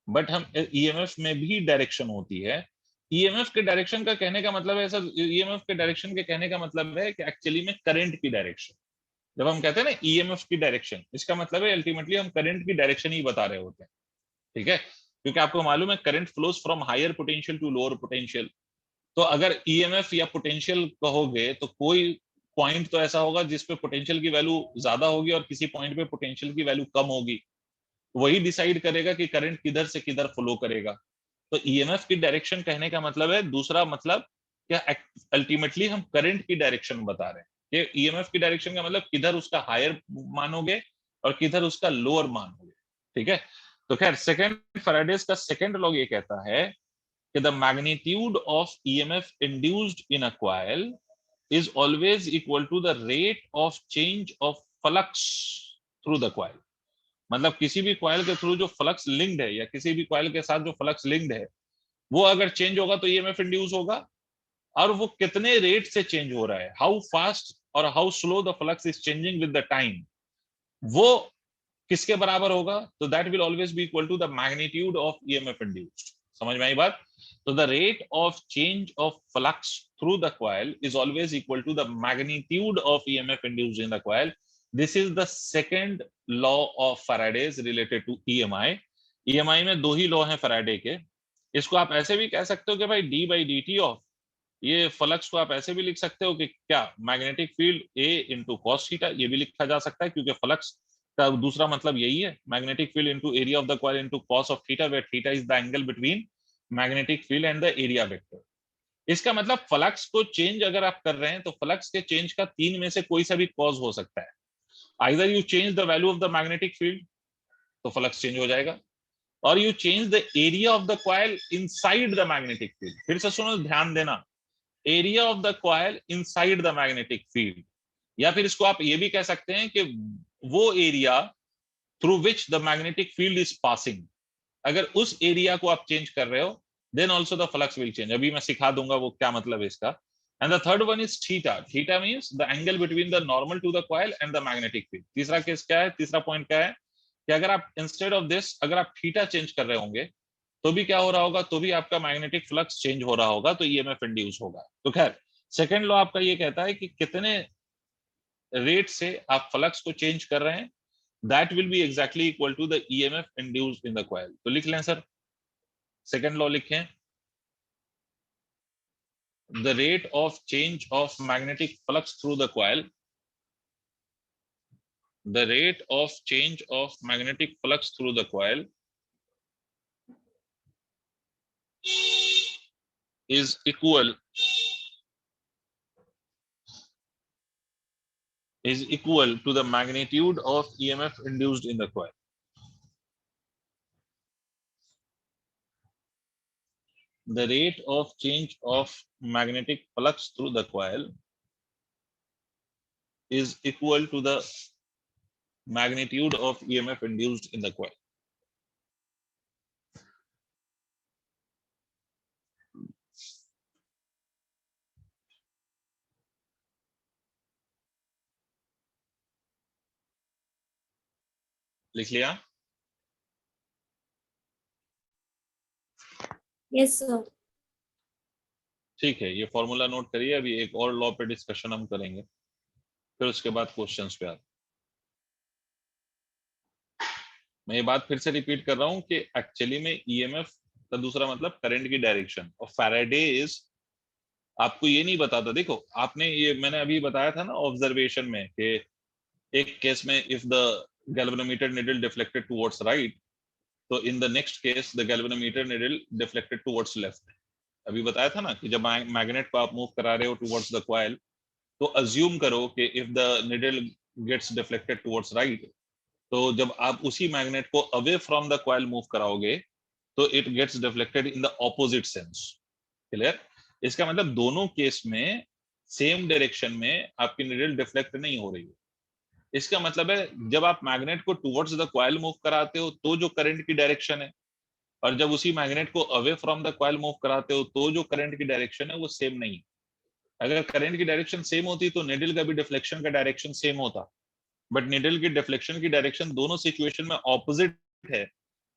बट हम ईएमएफ में भी डायरेक्शन होती है। ईएमएफ के डायरेक्शन का कहने का मतलब है सर, ईएमएफ के डायरेक्शन के कहने का मतलब है कि एक्चुअली में करंट की डायरेक्शन, जब हम कहते हैं ना ईएमएफ की डायरेक्शन, इसका मतलब है अल्टीमेटली हम करंट की डायरेक्शन ही बता रहे होते हैं, ठीक है? क्योंकि आपको मालूम है current flows from higher potential to lower potential. तो अगर ईएमएफ या पोटेंशियल कहोगे तो कोई पॉइंट तो ऐसा होगा जिसपे पोटेंशियल की वैल्यू ज्यादा होगी और किसी पॉइंट पे पोटेंशियल की वैल्यू कम होगी, वही डिसाइड करेगा कि करंट किधर से किधर फ्लो करेगा। तो ईएमएफ की डायरेक्शन कहने का मतलब है, दूसरा मतलब क्या, अल्टीमेटली हम करंट की डायरेक्शन बता रहे हैं। ये ईएमएफ की डायरेक्शन का मतलब किधर उसका हायर मानोगे और किधर उसका लोअर मानोगे, ठीक है? तो खैर सेकंड फैराडेज का सेकंड लॉ ये कहता है कि the magnitude of EMF induced in a coil is always equal to the rate of change of flux through the coil। मतलब किसी भी कॉइल के थ्रू जो फ्लक्स लिंक्ड है या किसी भी कॉइल के साथ जो फ्लक्स लिंक्ड है वो अगर चेंज होगा तो ईएमएफ इंड्यूस होगा, और वो कितने रेट से चेंज हो रहा है, हाउ फास्ट और how slow the flux is changing with the time, वो किसके बराबर होगा? तो that will always be equal to the magnitude of EMF induced. समझ में आई बात? तो the rate of change of flux through the coil is always equal to the magnitude of EMF induced in the coil. This is the second law of Faraday's related to EMI. EMI में दो ही law हैं Faraday के। इसको आप ऐसे भी कह सकते हो कि भाई D by D T of, ये फ्लक्स को आप ऐसे भी लिख सकते हो कि क्या, मैग्नेटिक फील्ड ए इंटू कॉस थीटा, ये भी लिखा जा सकता है क्योंकि फ्लक्स का दूसरा मतलब यही है, magnetic field into area of the coil into cos of theta, where theta is the angle between magnetic field and the area vector. इसका मतलब फ्लक्स को चेंज अगर आप कर रहे हैं तो फ्लक्स के चेंज का तीन में से कोई सा भी कॉज हो सकता है। Either you change the value of the magnetic field तो फ्लक्स चेंज हो जाएगा, और you change the area of the coil inside the magnetic field. फिर से सुनो, ध्यान देना, area of the coil inside the magnetic field, या फिर इसको आप ये भी कह सकते हैं कि वो area through which the magnetic field is passing, अगर उस एरिया को आप चेंज कर रहे हो then also the flux will change. अभी मैं सिखा दूंगा वो क्या मतलब है इसका। And the third one is theta. Theta means the angle between the normal to the coil and the magnetic field. तीसरा केस क्या है, तीसरा पॉइंट क्या है कि अगर आप इंस्टेड ऑफ दिस अगर आप थीटा चेंज कर रहे होंगे तो भी क्या हो रहा होगा, तो भी आपका मैग्नेटिक फ्लक्स चेंज हो रहा होगा, तो ईएमएफ इंड्यूस होगा। तो खैर सेकंड लॉ आपका ये कहता है कि कितने रेट से आप फ्लक्स को चेंज कर रहे हैं, that will be exactly equal to the EMF induced in the coil. तो लिख लें सर, सेकंड लॉ लिखें, the rate of change of magnetic flux through the coil, the rate of change of magnetic flux through the coil is equal to the magnitude of EMF induced in the coil. The rate of change of magnetic flux through the coil is equal to the magnitude of EMF induced in the coil. लिख लिया? Yes sir. ठीक है, ये formula note करिए। अभी एक और law पे डिस्कशन हम करेंगे, फिर उसके बाद क्वेश्चंस पे आते। मैं ये बात फिर से रिपीट कर रहा हूं कि एक्चुअली में ईएमएफ का दूसरा मतलब करंट की डायरेक्शन, और फैराडे इज आपको ये नहीं बताता। देखो आपने ये मैंने अभी बताया था ना ऑब्जर्वेशन में कि एक केस में if the galvanometer needle deflected towards right, तो in the next case the galvanometer needle deflected towards left. अभी बताया था ना कि जब मैग्नेट को आप मूव करा रहे हो टुवर्ड्स द कॉइल, तो अज्यूम करो कि if the needle gets deflected towards right, तो जब आप उसी मैग्नेट को away from the coil move कराओगे तो it gets deflected in the opposite sense. Clear? इसका मतलब दोनों केस में सेम डायरेक्शन में आपकी नीडल डिफ्लेक्ट नहीं हो रही है। इसका मतलब है जब आप मैग्नेट को टुवर्ड्स द कॉइल मूव कराते हो तो जो करंट की डायरेक्शन है, और जब उसी मैग्नेट को away from the coil move कराते हो तो जो करंट की डायरेक्शन है वो सेम नहीं है। अगर करंट की डायरेक्शन सेम होती तो नीडल का भी डिफ्लेक्शन का डायरेक्शन सेम होता, बट नीडल की डिफ्लेक्शन की डायरेक्शन दोनों सिचुएशन में ऑपोजिट है।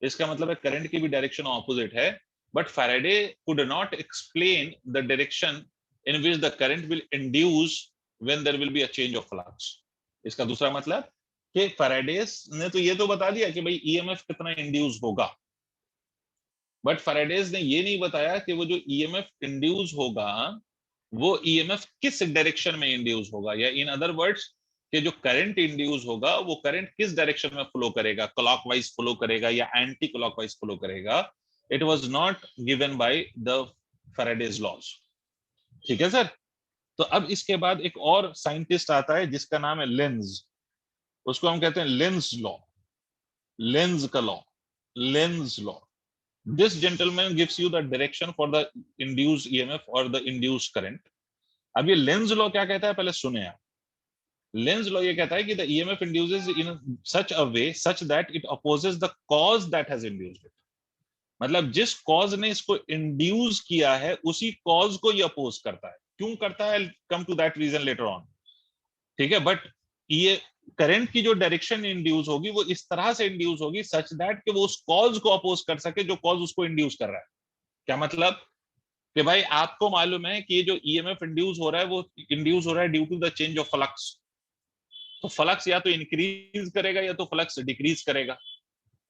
इसका मतलब है करंट की भी डायरेक्शन ऑपोजिट है, but Faraday could not explain the direction in which the current will induce when there will be a change of flux. इसका दूसरा मतलब कि फैराडेस ने तो ये तो बता दिया कि भाई ईएमएफ कितना इंड्यूस होगा, बट फैराडेस ने ये नहीं बताया कि वो जो ईएमएफ इंड्यूस होगा वो ईएमएफ किस डायरेक्शन में इंड्यूस होगा, या इन अदर वर्ड्स कि जो करंट इंड्यूस होगा वो करंट किस डायरेक्शन में फ्लो करेगा, क्लॉकवाइज फ्लो करेगा या एंटी क्लॉकवाइज फ्लो करेगा। It was not given by the Faraday's laws. ठीक है सर? तो अब इसके बाद एक और साइंटिस्ट आता है जिसका नाम है लेंज। उसको हम कहते हैं लेंज लॉ, लेंज का law, Lenz law. This gentleman gives you the direction for the induced EMF or the induced current. अब ये लेंज लॉ क्या कहता है पहले सुने आप। लेंज लॉ ये कहता है कि the EMF induces in such a way such that it opposes the cause that has induced it. मतलब जिस कॉज ने इसको इंड्यूस किया है उसी कॉज को ये अपोज करता है। क्यों करता है, come to that reason later on. ठीक है, बट ये करंट की जो डायरेक्शन इंड्यूस होगी वो इस तरह से इंड्यूस होगी सच दैट कि वो उस कॉज को अपोज कर सके जो कॉज उसको इंड्यूस कर रहा है। क्या मतलब कि भाई आपको मालूम है कि ये जो ईएमएफ इंड्यूस हो रहा है वो इंड्यूस हो रहा है due to the change of flux. तो फ्लक्स या तो इंक्रीज करेगा या तो फ्लक्स डिक्रीज करेगा।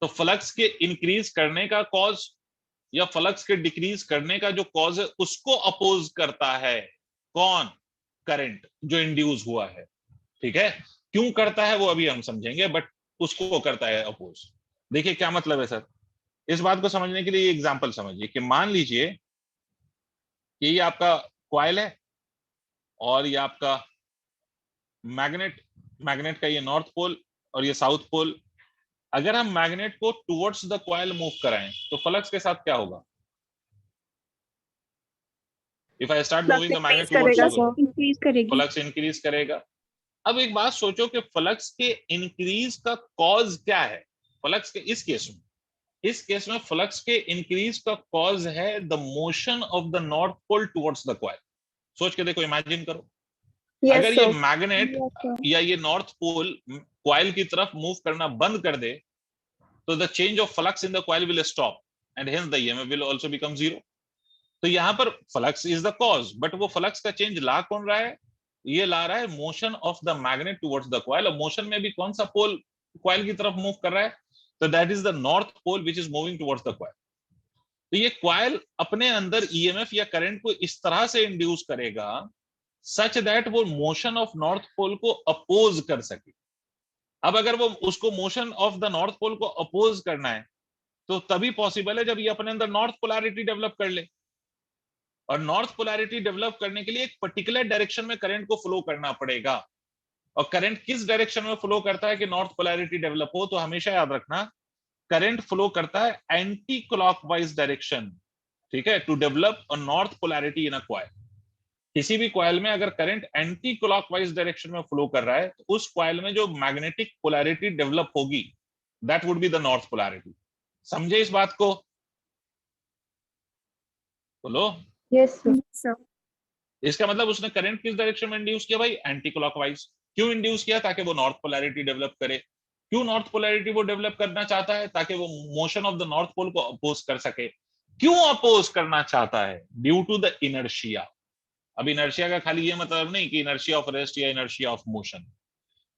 तो फ्लक्स के इंक्रीज करने का कॉज या फ्लक्स के डिक्रीज करने का जो कॉज है उसको अपोज करता है कौन, करंट जो इंड्यूस हुआ है। ठीक है, क्यों करता है वो अभी हम समझेंगे, बट उसको करता है अपोज। देखिए क्या मतलब है सर, इस बात को समझने के लिए एग्जांपल समझिए कि मान लीजिए कि ये आपका कॉइल है और ये आपका मैग्नेट, मैग्नेट का ये नॉर्थ पोल और ये साउथ पोल। अगर हम मैग्नेट को टुवर्ड्स द कॉइल मूव कराएं तो फ्लक्स के साथ क्या होगा? If I start moving the magnet towards the coil, increase करेगी। फ्लक्स इंक्रीज करेगा। अब एक बात सोचो कि फ्लक्स के इंक्रीज का कॉज क्या है? फ्लक्स के इस केस में फ्लक्स के इंक्रीज का कॉज है the motion of the north pole towards the coil. सोच के देखो, इमेजिन करो, अगर ये मैग्नेट या ये नॉर्थ पोल कॉइल की तरफ मूव करना बंद कर दे तो the change of flux in the coil will stop and hence the EMF will also become zero. तो यहां पर flux is the cause, but वो फ्लक्स का चेंज ला कौन रहा है? ये ला रहा है motion of the magnet towards the coil. और मोशन में भी कौन सा पोल कॉइल की तरफ मूव कर रहा है? तो that is the north pole which is moving towards the coil. तो ये कॉइल अपने अंदर ईएमएफ या करंट को इस तरह से इंड्यूस करेगा सच दैट वो मोशन ऑफ नॉर्थ पोल को अपोज कर सके। अब अगर वो उसको motion of the north pole को अपोज करना है तो तभी पॉसिबल है जब ये अपने अंदर नॉर्थ पोलैरिटी डेवलप कर ले। और नॉर्थ पोलैरिटी डेवलप करने के लिए एक पर्टिकुलर डायरेक्शन में करंट को फ्लो करना पड़ेगा। और करंट किस डायरेक्शन में फ्लो करता है कि नॉर्थ पोलैरिटी डेवलप हो? तो हमेशा याद रखना, करंट फ्लो करता है एंटी क्लॉकवाइज डायरेक्शन। ठीक है, to develop a north polarity in a coil. किसी भी कॉइल में अगर करंट एंटी क्लॉकवाइज डायरेक्शन में फ्लो कर रहा है तो उस कॉइल में जो मैग्नेटिक पोलैरिटी डेवलप होगी that would be the north polarity. समझे इस बात को? बोलो। Yes sir. इसका मतलब उसने करंट किस डायरेक्शन में इंड्यूस किया भाई? Anti clockwise. क्यों इंड्यूस किया? ताकि वो नॉर्थ पोलैरिटी डेवलप करे। क्यों नॉर्थ पोलैरिटी वो डेवलप करना चाहता है? ताकि वो motion of the north pole को अपोज कर सके। क्यों अपोज करना चाहता है? Due to the inertia. अब इनर्शिया का खाली ये मतलब नहीं कि इनर्शिया ऑफ रेस्ट या इनर्शिया ऑफ मोशन।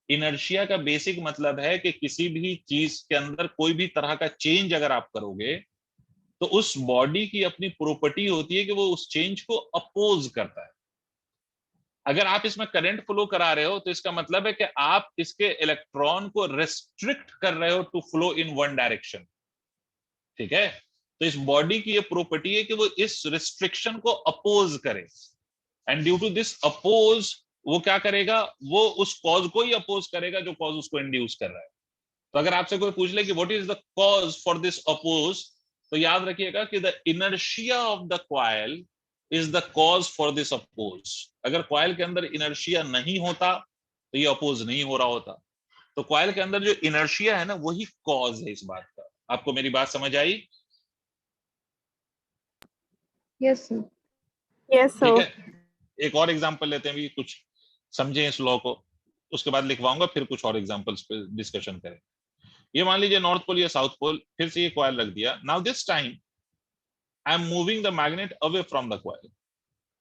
इनर्शिया का बेसिक मतलब है कि किसी भी चीज के अंदर कोई भी तरह का चेंज अगर आप करोगे तो उस बॉडी की अपनी प्रॉपर्टी होती है कि वो उस चेंज को अपोज करता है। अगर आप इसमें करंट फ्लो करा रहे हो तो इसका मतलब है कि आप इसके इलेक्ट्रॉन को रेस्ट्रिक्ट कर रहे हो to flow in one direction. ठीक है, तो इस बॉडी की ये प्रॉपर्टी है कि वो इस रिस्ट्रिक्शन को अपोज करे। And due to this oppose वो क्या करेगा? वो उस कॉज को ही अपोज करेगा जो कॉज उसको इंड्यूस कर रहा है। तो अगर आपसे कोई पूछ ले कि what is the cause for this oppose, तो याद रखिएगा कि the inertia of the coil is the cause for this oppose. अगर कॉइल के अंदर इनर्शिया नहीं होता तो ये अपोज नहीं हो रहा होता। तो कॉइल के अंदर जो इनर्शिया है ना, वही कॉज है इस बात का। आपको मेरी बात समझ आई? Yes sir. यस ठीक सर। है, एक और एग्जांपल लेते हैं भी, कुछ समझें इस लॉ को, उसके बाद लिखवाऊंगा, फिर कुछ और एग्जांपल्स पे डिस्कशन करें। ये मान लीजिए नॉर्थ पोल या साउथ पोल, फिर से ये कॉइल रख दिया। Now this time I am moving the magnet away from the coil.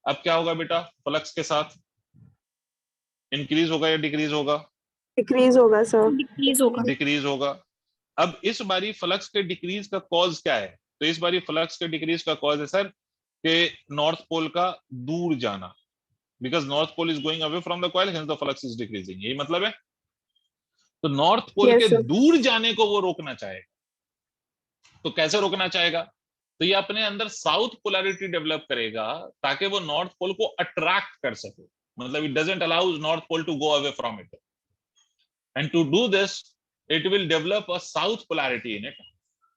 अब क्या होगा बेटा, फ्लक्स के साथ इंक्रीज होगा या डिक्रीज होगा? डिक्रीज होगा सर। डिक्रीज होगा। डिक्रीज होगा। अब इस बारी फ्लक्स के डिक्रीज का कॉज क्या है? तो इस बारी फ्लक्स के डिक्रीज का कॉज है सर कि नॉर्थ पोल का दूर जाना, because north pole is going away from the coil, hence the flux is decreasing. यही मतलब है। तो नॉर्थ पोल Yes, के sir. दूर जाने को वो रोकना चाहेगा। तो कैसे रोकना चाहेगा? तो ये अपने अंदर साउथ पोलैरिटी डेवलप करेगा ताकि वो नॉर्थ पोल को अट्रैक्ट कर सके। मतलब it doesn't allows north pole to go away from it, and to do this it will develop a south polarity in it.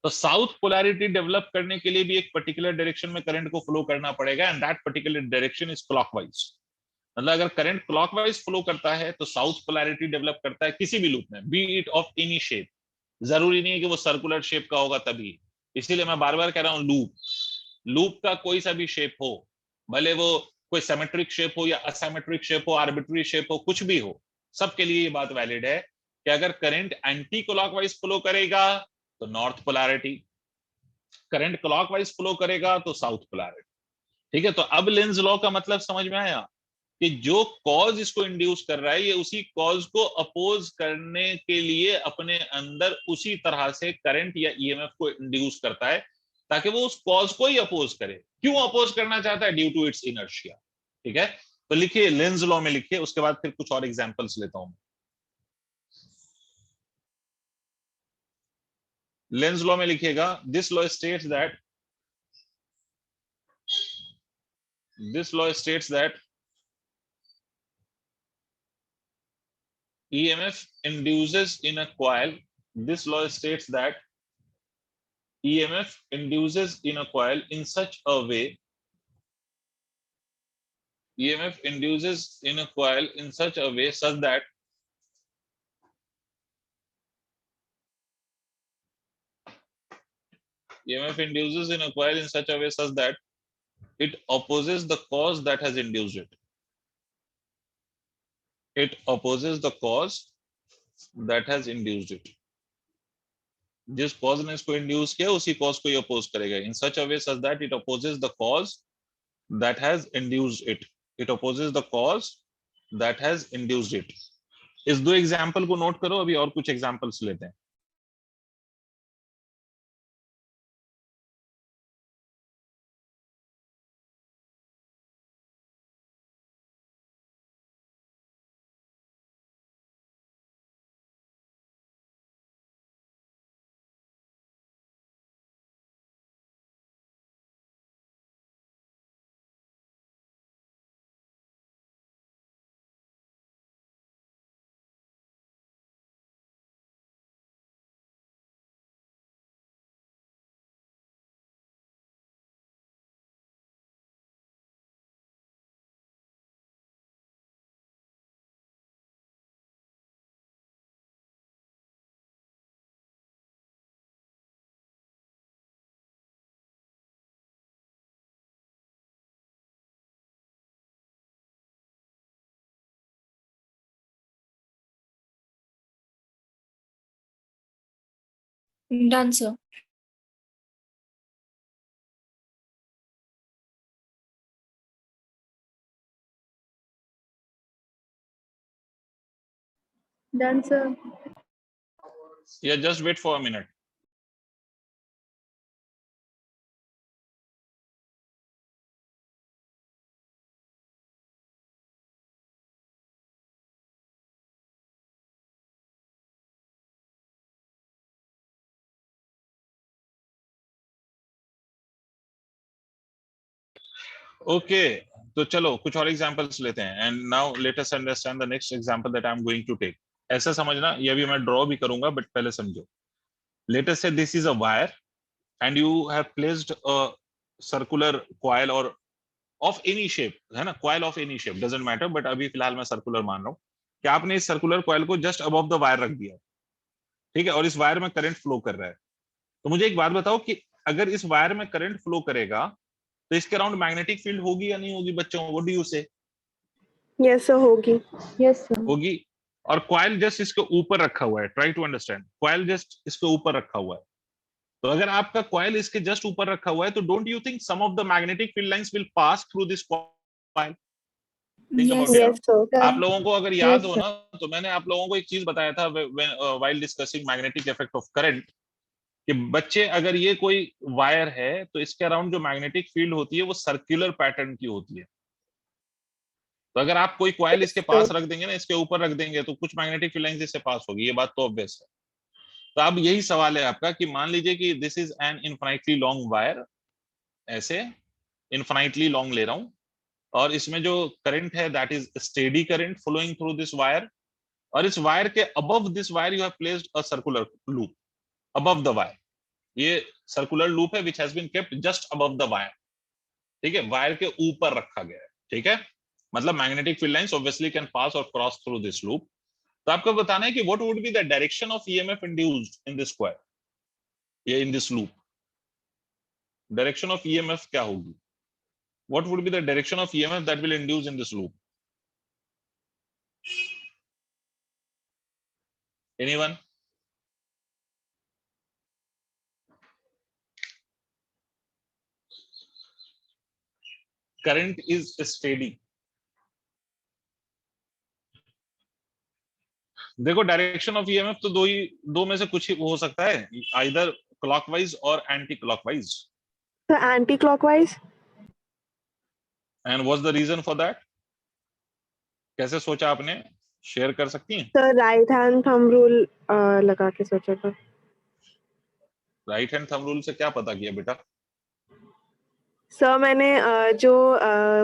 तो साउथ पोलैरिटी डेवलप करने के लिए भी एक पर्टिकुलर डायरेक्शन में करंट को फ्लो करना पड़ेगा, and that particular direction is clockwise. मतलब अगर करंट क्लॉकवाइज फ्लो करता है तो साउथ पोलैरिटी डेवलप करता है किसी भी लूप में, B it of any shape. जरूरी नहीं है कि वो सर्कुलर शेप का होगा तभी। इसीलिए मैं बार बार कह रहा हूं, लूप, लूप का कोई सा भी शेप हो, भले वो कोई सिमेट्रिक शेप हो या असिमेट्रिक शेप हो, आर्बिट्री शेप हो, कुछ भी हो, सबके लिए ये बात वैलिड है कि अगर करंट एंटी क्लॉकवाइज फ्लो करेगा तो north polarity, current clockwise flow करेगा तो साउथ पोलैरिटी। ठीक है, तो अब लेंज लॉ का मतलब समझ में आया कि जो कॉज इसको इंड्यूस कर रहा है, ये उसी कॉज को अपोज करने के लिए अपने अंदर उसी तरह से करंट या ईएमएफ को इंड्यूस करता है, ताकि वो उस कॉज को ही अपोज करे। क्यों अपोज करना चाहता है? Due to its inertia. ठीक है, तो लिखिए लेंज लॉ में लिखिए, उसके बाद फिर कुछ और एग्जांपल्स लेता हूं। लेंज लॉ में लिखिएगा, this law states that, this law states that EMF induces in a coil, this law states that EMF induces in a coil in such a way, EMF induces in a coil in such a way such that EMF induces in a coil in such a way such that it opposes the cause that has induced it. It opposes the cause that has induced it. जिस cause ने इसको induce किया उसी cause को ये oppose करेगा, in such a way such that it opposes the cause that has induced it. It opposes the cause that has induced it. इस दो एग्जांपल को नोट करो, अभी और कुछ एग्जांपल्स लेते हैं। Done, sir. Done, sir. Yeah, just wait for a minute. Okay, तो चलो कुछ और एग्जांपल्स लेते हैं, and now let us understand the next example that I am going to take. ऐसा समझना, ये भी मैं ड्रॉ भी करूंगा, बट पहले समझो। लेट अस से this is a wire, and you have placed a circular coil or of any shape, है ना, coil of any shape doesn't matter, but अभी फिलहाल मैं circular मान रहा हूँ कि आपने इस सर्कुलर कॉइल को जस्ट अबव द वायर रख दिया, ठीक है, और इस वायर में करंट फ्लो कर रहा है। तो मुझे एक बात बताओ कि अगर इस वायर में करंट फ्लो करेगा तो इसके अराउंड मैग्नेटिक फील्ड होगी या नहीं होगी बच्चों? What do you say? Yes sir, होगी। Yes sir. होगी। और कॉइल जस्ट इसके ऊपर रखा हुआ है, try to understand, coil just इसके ऊपर रखा हुआ है। तो अगर आपका कॉइल इसके जस्ट ऊपर रखा हुआ है तो don't you think some of the magnetic field lines will pass through this coil? Think about it. Yes sir. आप लोगों को अगर याद हो ना, तो मैंने आप लोगों को एक चीज बताया था while discussing magnetic effect of current, कि बच्चे अगर ये कोई वायर है तो इसके अराउंड जो मैग्नेटिक फील्ड होती है वो सर्कुलर पैटर्न की होती है। तो अगर आप कोई कॉइल इसके पास रख देंगे ना, इसके ऊपर रख देंगे, तो कुछ मैग्नेटिक फील्ड लाइंस इससे पास होगी, ये बात तो ऑब्वियस है। तो अब यही सवाल है आपका कि मान लीजिए कि this is an infinitely long wire, ऐसे इनफाइनाइटली लॉन्ग ले रहा हूं, और इसमें जो करंट है that is steady current flowing through this wire, और इस वायर के above this wire you have placed a circular loop above the wire. ये सर्कुलर लूप है which has been kept just above the wire, ठीक है, wire के ऊपर रखा गया है, ठीक है, मतलब magnetic field lines obviously can pass और क्रॉस थ्रू दिस लूप। तो आपको बताना है कि what would be the direction of EMF induced in this coil, ये in this loop, direction of EMF क्या होगी? What would be the direction of EMF that will induce in this loop? Anyone? Current is steady. देखो direction of EMF तो दो में से कुछ ही हो सकता है, आइदर क्लॉकवाइज और एंटी क्लॉकवाइज। तो anticlockwise. And what's the reason for that? कैसे सोचा आपने, शेयर कर सकती हैं? Sir right hand thumb rule लगा के सोचा था। राइट हैंड थंब रूल से क्या पता किया बेटा? सर मैंने जो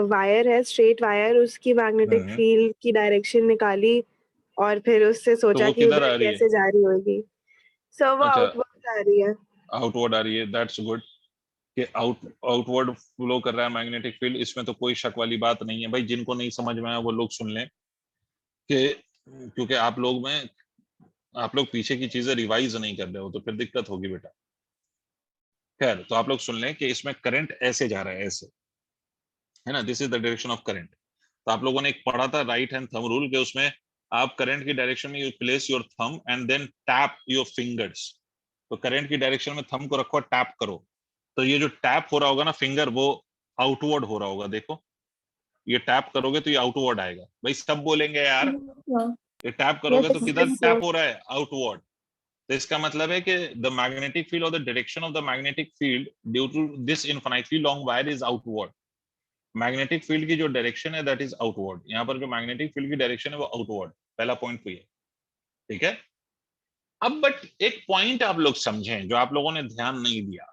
वायर है, स्ट्रेट वायर, उसकी मैग्नेटिक फील्ड की डायरेक्शन निकाली और फिर उससे सोचा कि उधर कैसे जा रही होगी। सर वो आउटवर्ड आ रही है। आउटवर्ड आ रही है, दैट्स गुड कि आउटवर्ड फ्लो कर रहा है मैग्नेटिक फील्ड, इसमें तो कोई शक वाली बात नहीं है भाई। जिनको नहीं समझ में आया वो लोग सुन लें कि क्योंकि आप लोग पीछे की चीजें रिवाइज नहीं कर रहे हो तो फिर दिक्कत होगी बेटा। खैर, तो आप लोग सुन लें कि इसमें करंट ऐसे जा रहा है, ऐसे, है ना, this is the direction of current. तो आप लोगों ने एक पढ़ा था राइट हैंड थंब रूल के, उसमें आप करंट की डायरेक्शन में you place your thumb and then tap your fingers. तो करंट की डायरेक्शन में थंब को रखो, टैप करो, तो ये जो टैप हो रहा होगा ना फिंगर, वो आउटवर्ड हो रहा होगा। देखो ये टैप करोगे तो ये आउटवर्ड आएगा। भाई सब बोलेंगे यार, ये टैप करोगे तो किधर टैप हो रहा है? आउटवर्ड। तो इसका मतलब है कि द मैग्नेटिक फील्ड और the direction of the magnetic field due to this infinitely long wire is outward. Magnetic field की जो डायरेक्शन है दैट इज आउटवर्ड। यहाँ पर जो मैग्नेटिक फील्ड की डायरेक्शन है वो आउटवर्ड, पहला पॉइंट तो ये, ठीक है। अब बट एक पॉइंट आप लोग समझें जो आप लोगों ने ध्यान नहीं दिया।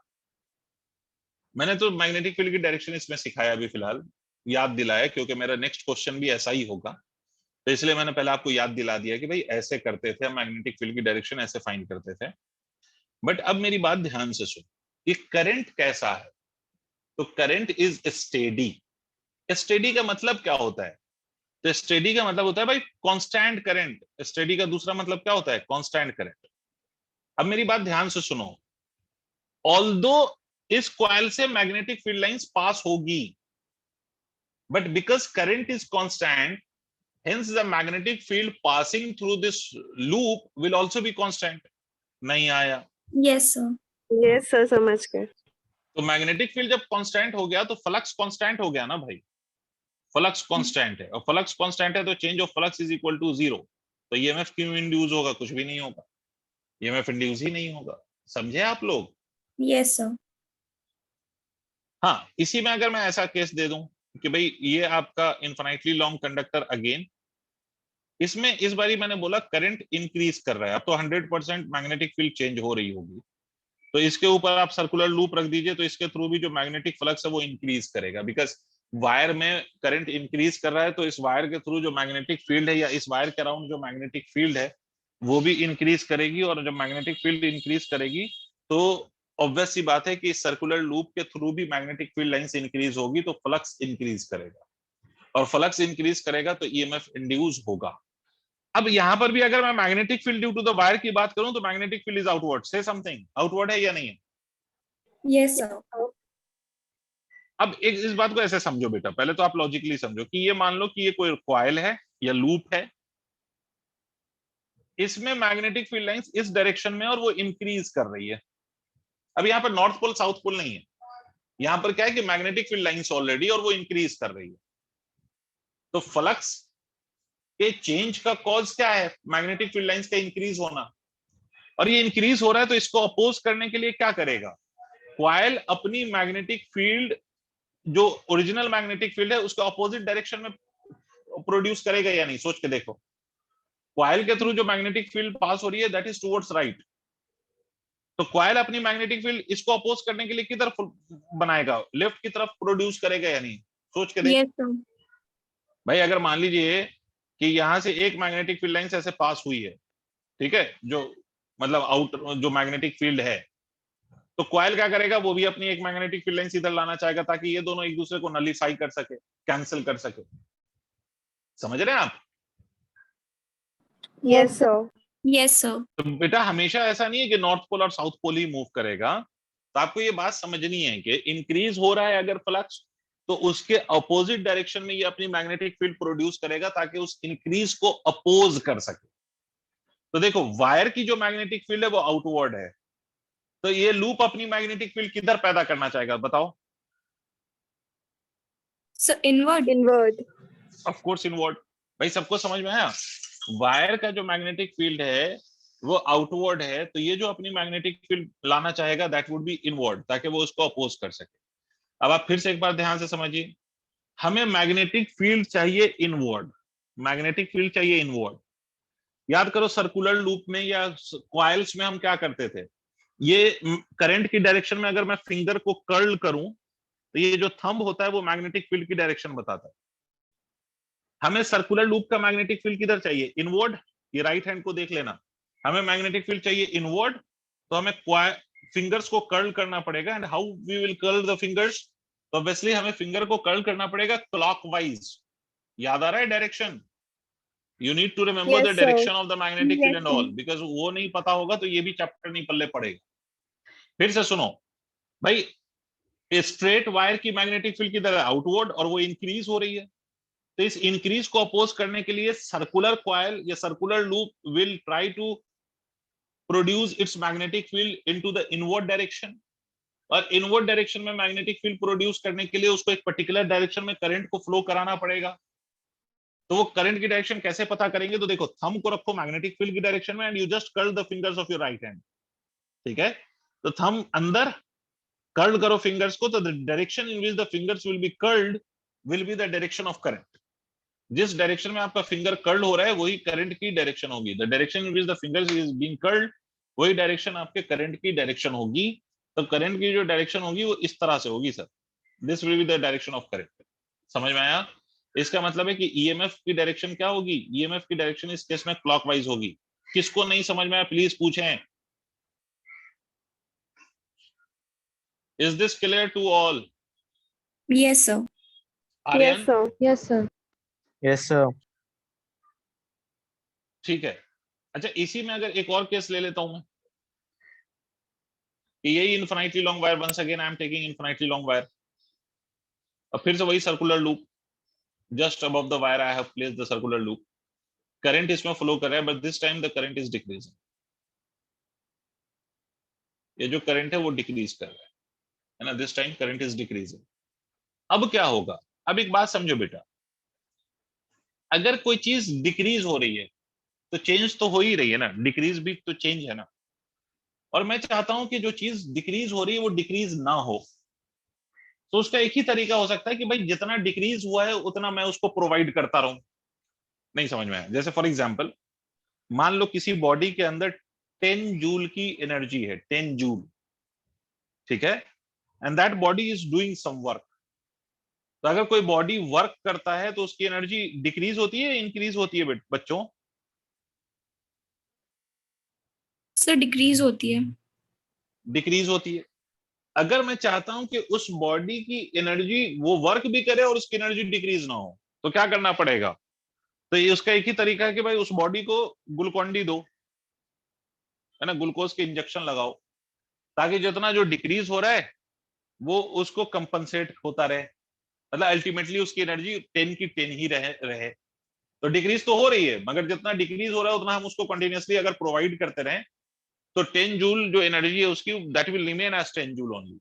मैंने तो मैग्नेटिक फील्ड की डायरेक्शन इसमें सिखाया अभी फिलहाल, याद दिलाया, क्योंकि मेरा नेक्स्ट क्वेश्चन भी ऐसा ही होगा, तो इसलिए मैंने पहले आपको याद दिला दिया कि भाई ऐसे करते थे, मैग्नेटिक फील्ड की डायरेक्शन ऐसे फाइंड करते थे। बट अब मेरी बात ध्यान से सुन कि करंट कैसा है। तो करंट इज स्टेडी। स्टेडी का मतलब क्या होता है? तो स्टेडी का मतलब होता है भाई कांस्टेंट करंट। स्टेडी का दूसरा मतलब क्या होता है? Constant current. अब मेरी बात ध्यान से सुनो, ऑल्दो इस कॉइल से मैग्नेटिक फील्ड लाइंस पास होगी, but because current is constant, hence the magnetic field passing through this loop will also be constant। नहीं आया? yes sir समझ गए। तो मैग्नेटिक फील्ड जब कांस्टेंट हो गया तो फ्लक्स कांस्टेंट हो गया ना भाई। फ्लक्स कांस्टेंट है और फ्लक्स कांस्टेंट है तो change of flux is equal to 0। तो ईएमएफ क्यों इंड्यूस होगा? कुछ भी नहीं होगा, ईएमएफ इंड्यूस ही नहीं होगा। समझे आप लोग? Yes sir. हाँ, इसी में अगर मैं ऐसा केस दे दूं कि भाई ये आपका इनफाइनाइटली लॉन्ग कंडक्टर, अगेन इसमें इस बारी मैंने बोला करंट इंक्रीज कर रहा है, अब तो 100% मैग्नेटिक फील्ड चेंज हो रही होगी, तो इसके ऊपर आप सर्कुलर लूप रख दीजिए, तो इसके थ्रू भी जो मैग्नेटिक फ्लक्स है वो इंक्रीज करेगा, बिकॉज वायर में करंट इंक्रीज कर रहा है, तो इस वायर के थ्रू जो मैग्नेटिक फील्ड है या इस वायर के अराउंड जो मैग्नेटिक फील्ड है वो भी इंक्रीज करेगी, और जब मैग्नेटिक फील्ड इंक्रीज करेगी तो ऑब्वियस सी बात है कि सर्कुलर लूप के थ्रू भी मैग्नेटिक फील्ड लाइंस इंक्रीज होगी तो फ्लक्स इंक्रीज करेगा, और फ्लक्स इंक्रीज करेगा तो ईएमएफ इंड्यूस होगा। अब यहां पर भी अगर मैं magnetic field due to the wire की बात करूं तो magnetic field is outward, say something outward है या नहीं है? Yes sir. अब एक इस बात को ऐसे समझो बेटा, पहले तो आप लॉजिकली समझो कि ये मान लो कि ये कोई कॉइल है या लूप है, इसमें मैग्नेटिक फील्ड लाइंस इस डायरेक्शन में और वो इंक्रीज कर रही है। अब यहाँ पर नॉर्थ पोल साउथ पोल नहीं है, यहां पर क्या है कि मैग्नेटिक फील्ड लाइंस ऑलरेडी और वो इंक्रीज कर रही है। तो फ्लक्स के चेंज का कॉज क्या है? मैग्नेटिक फील्ड लाइंस का इंक्रीज होना, और ये इंक्रीज हो रहा है तो इसको अपोज करने के लिए क्या करेगा? कॉइल अपनी मैग्नेटिक फील्ड, जो ओरिजिनल मैग्नेटिक फील्ड है, उसके ऑपोजिट डायरेक्शन में प्रोड्यूस करेगा या नहीं? सोच के देखो, कॉइल के थ्रू जो मैग्नेटिक फील्ड पास हो रही है दैट इज टुवर्ड्स राइट, तो कॉइल अपनी मैग्नेटिक फील्ड इसको अपोज करने के लिए किधर बनाएगा? लेफ्ट की तरफ प्रोड्यूस करेगा या नहीं? सोच के देख। yes, भाई अगर मान लीजिए कि यहां से एक मैग्नेटिक फील्ड लाइन ऐसे पास हुई है, ठीक है, जो मतलब आउट जो मैग्नेटिक फील्ड है, तो कॉइल क्या करेगा? वो भी अपनी एक मैग्नेटिक फील्ड लाइन इधर लाना चाहेगा ताकि ये दोनों एक दूसरे को नलीफाई कर सके, कैंसिल कर सके। समझ रहे हैं आप? Yes sir. Yes sir. तो बेटा हमेशा ऐसा नहीं है कि नॉर्थ पोल और साउथ पोल ही मूव करेगा, तो आपको ये बात समझनी है कि इंक्रीज हो रहा है अगर फ्लक्स, तो उसके अपोजिट डायरेक्शन में ये अपनी मैग्नेटिक फील्ड प्रोड्यूस करेगा ताकि उस इंक्रीज को अपोज कर सके। तो देखो वायर की जो मैग्नेटिक फील्ड है वो आउटवर्ड है, तो ये लूप अपनी मैग्नेटिक फील्ड किधर पैदा करना चाहेगा? बताओ। Sir inward. Inward. Of course inward. भाई सबको समझ में आया? वायर का जो मैग्नेटिक फील्ड है वो आउटवर्ड है, तो ये जो अपनी मैग्नेटिक फील्ड लाना चाहेगा दैट वुड बी इनवर्ड, ताकि वो उसको अपोज कर सके। अब आप फिर से एक बार ध्यान से समझिए, हमें मैग्नेटिक फील्ड चाहिए इनवर्ड, मैग्नेटिक फील्ड चाहिए इनवर्ड। याद करो सर्कुलर लूप में या कॉइल्स में हम क्या करते थे, ये करंट की डायरेक्शन में अगर मैं फिंगर को कर्ल करूं तो ये जो थंब होता है वो मैग्नेटिक फील्ड की डायरेक्शन बताता है। हमें सर्कुलर लूप का मैग्नेटिक फील्ड किधर चाहिए? इनवर्ड। ये राइट हैंड को देख लेना, हमें मैग्नेटिक फील्ड चाहिए इनवर्ड, तो हमें फिंगर्स को कर्ल करना पड़ेगा। And how we will curl the fingers? तो ऑब्वियसली हमें फिंगर को कर्ल करना पड़ेगा क्लॉकवाइज। याद आ रहा है direction? You need to remember the Yes, sir. Direction of the magnetic field and Yes, all, sir. Because वो नहीं पता होगा तो ये भी चैप्टर नहीं पल्ले पड़ेगा। फिर से सुनो भाई, स्ट्रेट वायर की मैग्नेटिक फील्ड किधर है? आउटवर्ड, और वो इंक्रीज हो रही है, तो इस इंक्रीज को अपोज करने के लिए सर्कुलर कॉइल या circular loop will try to produce its magnetic field into the inward direction, और इनवर्ड डायरेक्शन में मैग्नेटिक फील्ड प्रोड्यूस करने के लिए उसको एक पर्टिकुलर डायरेक्शन में करंट को फ्लो कराना पड़ेगा। तो वो करंट की डायरेक्शन कैसे पता करेंगे? तो देखो, थंब को रखो मैग्नेटिक फील्ड की डायरेक्शन में and you just curl the fingers of your right hand, ठीक है? तो थंब अंदर कर्ल करो फिंगर्स को, तो the direction in which the fingers will be curled will be the direction of current. जिस डायरेक्शन में आपका फिंगर कर्ल हो रहा है वही करंट की डायरेक्शन होगी। The direction in which the fingers is being curled, वही डायरेक्शन आपके करंट की डायरेक्शन होगी। तो करंट की जो डायरेक्शन होगी वो इस तरह से होगी sir, this will be the direction of current. समझ में आया? इसका मतलब है कि ईएमएफ की डायरेक्शन क्या होगी? ईएमएफ की डायरेक्शन इस केस में क्लॉकवाइज होगी। किसको नहीं समझ में आया प्लीज पूछें। Is this clear to all? Yes, sir. Aryan? Yes, sir. Yes, sir. Yes sir. ठीक है। अच्छा, इसी में अगर एक और केस ले लेता हूं मैं, कि यही infinitely long wire, once again I am taking infinitely long wire, और फिर से वही circular loop, just above the wire I have placed the circular loop, current इसमें फ्लो कर रहा है, but this time the current is decreasing. ये जो करंट है वो डिक्रीज कर रहा है ना, this time current is decreasing. अब क्या होगा? अब एक बात समझो बेटा, अगर कोई चीज डिक्रीज हो रही है तो चेंज तो हो ही रही है ना, डिक्रीज भी तो चेंज है ना। और मैं चाहता हूं कि जो चीज डिक्रीज हो रही है वो डिक्रीज ना हो, तो उसका एक ही तरीका हो सकता है कि भाई जितना डिक्रीज हुआ है उतना मैं उसको प्रोवाइड करता रहूं। नहीं समझ में आया? जैसे फॉर एग्जांपल, मान लो किसी बॉडी के अंदर 10 जूल की एनर्जी है, 10 जूल, ठीक है, and that body is doing some work. तो अगर कोई बॉडी वर्क करता है तो उसकी एनर्जी डिक्रीज होती है, इंक्रीज होती है बच्चों? Sir, decrease होती है. डिक्रीज होती है। अगर मैं चाहता हूं कि उस बॉडी की एनर्जी वो वर्क भी करे और उसकी एनर्जी डिक्रीज ना हो, तो क्या करना पड़ेगा? तो ये उसका एक ही तरीका है कि भाई उस बॉडी को ग्लूकोन डी दो, है ना, ग्लूकोज के इंजेक्शन लगाओ, ताकि जितना जो डिक्रीज हो रहा है वो उसको कंपनसेट होता रहे, मतलब अल्टीमेटली उसकी एनर्जी 10 की 10 ही रहे। तो डिक्रीज तो हो रही है, मगर जितना डिक्रीज हो रहा है उतना हम उसको कंटिन्यूअसली अगर प्रोवाइड करते रहे, तो 10 जूल जो एनर्जी है उसकी, that will remain as 10 joule only,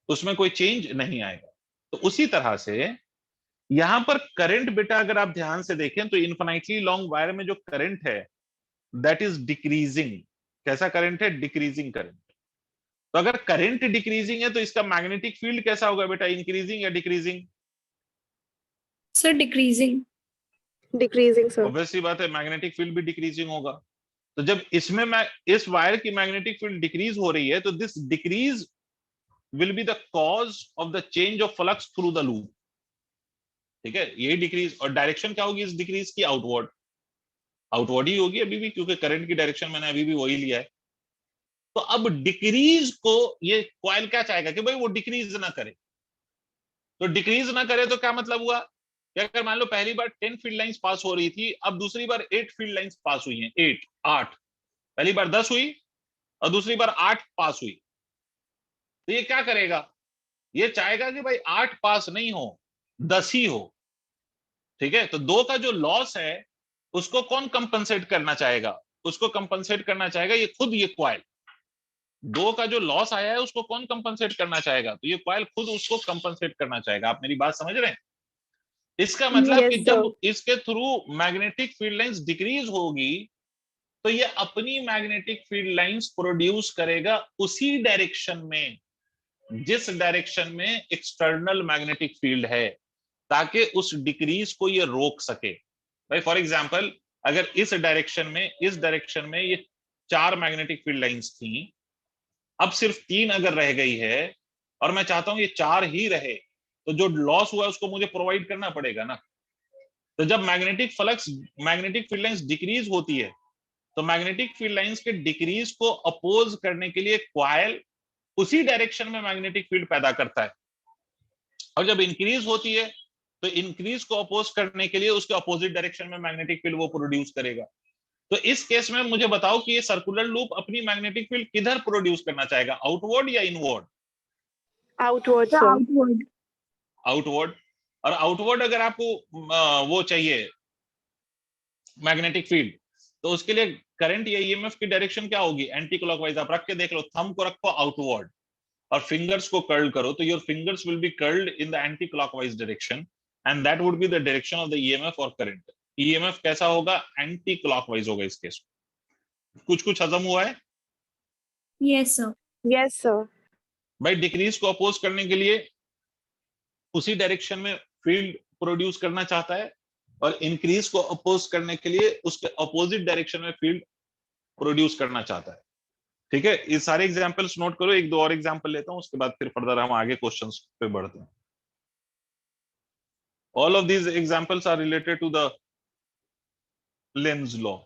उसमें कोई चेंज नहीं आएगा। तो उसी तरह से यहां पर करंट बेटा अगर आप ध्यान से देखें तो इन्फिनाइटली लॉन्ग वायर में जो करंट है दैट इज डिक्रीजिंग। कैसा करंट है? Decreasing current. तो अगर करंट डिक्रीजिंग है तो इसका मैग्नेटिक फील्ड कैसा होगा बेटा? इंक्रीजिंग या decreasing? Sir decreasing. Decreasing sir. Obviously बात है, मैग्नेटिक फील्ड भी डिक्रीजिंग होगा। तो जब इसमें मैं इस वायर की मैग्नेटिक फील्ड डिक्रीज हो रही है तो this decrease will be the cause of the change of flux through the loop. ठीक है, ये डिक्रीज, और डायरेक्शन क्या होगी इस डिक्रीज की? आउटवर्ड। आउटवर्ड ही होगी अभी भी, क्योंकि करंट की डायरेक्शन मैंने अभी भी वही लिया है। तो अब डिक्रीज को ये कॉइल क्या चाहेगा कि भाई वो डिक्रीज ना करे। तो डिक्रीज ना करे तो क्या मतलब हुआ कि अगर मान लो पहली बार 10 फील्ड लाइंस पास हो रही थी, अब दूसरी बार 8 फील्ड लाइंस पास हुई हैं, 8। पहली बार 10 हुई और दूसरी बार 8 पास हुई। तो ये क्या करेगा? ये चाहेगा कि भाई 8 पास नहीं हो, 10 ही हो। ठीक है, तो 2 का जो लॉस है उसको कौन कंपनसेट करना चाहेगा? उसको कंपनसेट करना चाहेगा ये खुद, ये क्वाइल। 2 का जो लॉस आया है उसको कौन कंपनसेट करना चाहेगा? तो ये क्वाइल खुद उसको कंपनसेट करना चाहेगा। आप मेरी बात समझ रहे हैं? इसका मतलब कि यस जब सर। इसके through magnetic field lines decrease होगी तो ये अपनी मैग्नेटिक फील्ड लाइंस प्रोड्यूस करेगा उसी डायरेक्शन में जिस डायरेक्शन में एक्सटर्नल मैग्नेटिक फील्ड है, ताकि उस डिक्रीज को ये रोक सके। भाई फॉर एग्जांपल, अगर इस डायरेक्शन में ये 4 मैग्नेटिक फील्ड लाइंस थी, अब सिर्फ 3 अगर रह गई है और मैं चाहता हूं ये 4 ही रहे, तो जो लॉस हुआ है उसको मुझे प्रोवाइड करना पड़ेगा ना। तो जब मैग्नेटिक फील्ड लाइंस डिक्रीज होती है तो मैग्नेटिक फील्ड लाइंस के डिक्रीज को अपोज करने के लिए क्वाइल उसी डायरेक्शन में मैग्नेटिक फील्ड पैदा करता है, और जब इंक्रीज होती है तो इंक्रीज को अपोज करने के लिए उसके अपोजिट डायरेक्शन में मैग्नेटिक फील्ड वो प्रोड्यूस करेगा। तो इस केस में मुझे बताओ कि ये सर्कुलर लूप अपनी मैग्नेटिक फील्ड किधर प्रोड्यूस करना चाहेगा, आउटवर्ड या inward? Outward sir. Outward. Outward. और आउटवर्ड अगर आपको वो चाहिए मैग्नेटिक फील्ड, तो उसके लिए करंट या ईएमएफ की डायरेक्शन क्या होगी? Anti clockwise. आप रख के देख लो, थंब को रखो आउटवर्ड और फिंगर्स को कर्ल करो, तो your fingers will be curled in the anti clockwise direction, and that would be the direction of the EMF और करंट। ईएमएफ कैसा होगा? एंटी क्लॉकवाइज होगा इस केस में। कुछ कुछ हजम हुआ है? Yes sir. Yes sir. भाई डिक्रीज को अपोज करने के लिए उसी डायरेक्शन में फील्ड प्रोड्यूस करना चाहता है, और इंक्रीज को अपोज करने के लिए उसके अपोजिट डायरेक्शन में फील्ड प्रोड्यूस करना चाहता है। ठीक है, ये सारे एग्जांपल्स नोट करो, एक दो और एग्जांपल लेता हूं, उसके बाद फिर फर्दर हम आगे क्वेश्चंस पे बढ़ते हैं। All of these examples are related to the Lenz law.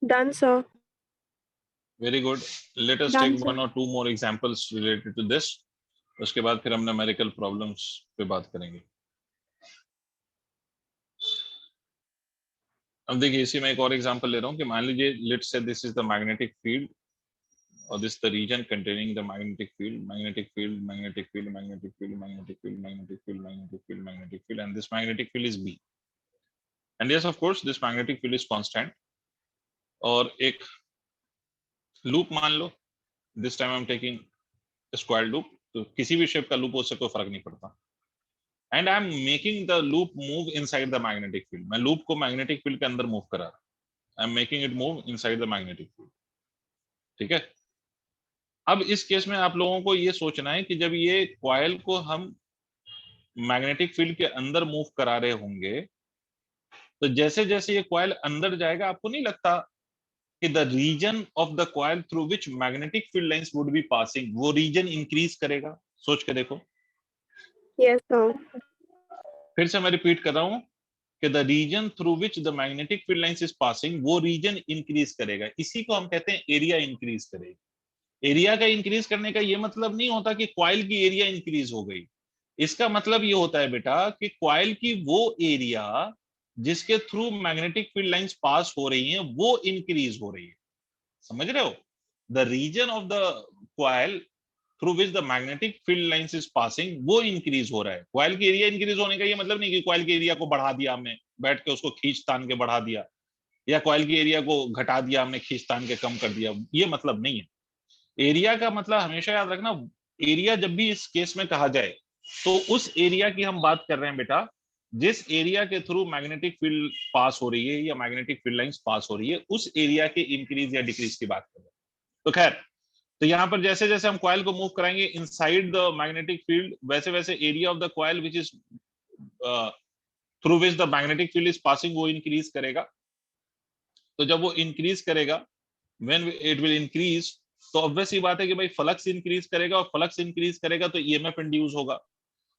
Done sir. Very good. Let us done take sir. 1 or 2 more examples related to this। उसके बाद फिर हम न्यूमेरिकल प्रॉब्लम्स पे बात करेंगे। अब देखिए इसी में एक और एग्जांपल ले रहा हूँ कि मान लीजिए let's say this is the magnetic field or this the region containing the magnetic field, magnetic field, magnetic field, magnetic field, magnetic field, magnetic field, magnetic field, magnetic field, and this magnetic field is B. And yes, of course, this magnetic field is constant. और एक loop मान लो, this time I'm taking a square loop, तो किसी भी shape का loop हो उससे कोई फर्क नहीं पड़ता. And I'm making the loop move inside the magnetic field. मैं लूप को मैग्नेटिक फील्ड के अंदर मूव करा रहा हूं. I'm making it move inside the magnetic field. ठीक है. अब इस केस में आप लोगों को ये सोचना है कि जब ये कॉइल को हम मैग्नेटिक फील्ड के अंदर मूव करा रहे होंगे तो जैसे जैसे ये कॉइल अंदर जाएगा आपको नहीं लगता कि the region of the coil through which magnetic field lines would be passing वो रीजन इंक्रीज करेगा? सोच के देखो. Yes sir. फिर से मैं रिपीट कर रहा हूं कि the region through which the magnetic field lines is passing वो रीजन इंक्रीज करेगा. इसी को हम कहते हैं एरिया इंक्रीज करेगा. एरिया का इंक्रीज करने का ये मतलब नहीं होता कि कॉइल की एरिया इंक्रीज हो गई. इसका मतलब ये होता है बेटा कि कॉइल की वो एरिया जिसके through magnetic field lines pass हो रही हैं वो इंक्रीज हो रही है. समझ रहे हो? The region of the coil through which the magnetic field lines is passing वो इंक्रीज हो रहा है. कॉइल की एरिया इंक्रीज होने का ये मतलब नहीं कि कॉइल की एरिया को बढ़ा दिया हमने बैठ के उसको खींच तान के बढ़ा दिया या कॉइल की एरिया को घटा दिया हमने खींच तान के कम कर दिया. ये मतलब नहीं है. एरिया का मतलब हमेशा याद रखना, एरिया जब भी इस केस में कहा जाए तो उस एरिया की हम बात कर रहे हैं बेटा जिस एरिया के थ्रू मैग्नेटिक फील्ड पास हो रही है या मैग्नेटिक फील्ड लाइंस पास हो रही है उस एरिया के इंक्रीज या डिक्रीज की बात कर रहे हैं. तो खैर, तो यहां पर जैसे जैसे हम कॉइल को मूव कराएंगे इनसाइड द मैग्नेटिक फील्ड वैसे वैसे area of the coil which is through which the magnetic field is passing वो इंक्रीज करेगा. तो जब वो इंक्रीज करेगा, व्हेन इट विल इंक्रीज, तो ऑब्वियस ही बात है कि भाई फ्लक्स इंक्रीज करेगा और फ्लक्स इंक्रीज करेगा तो ईएमएफ इंड्यूस होगा.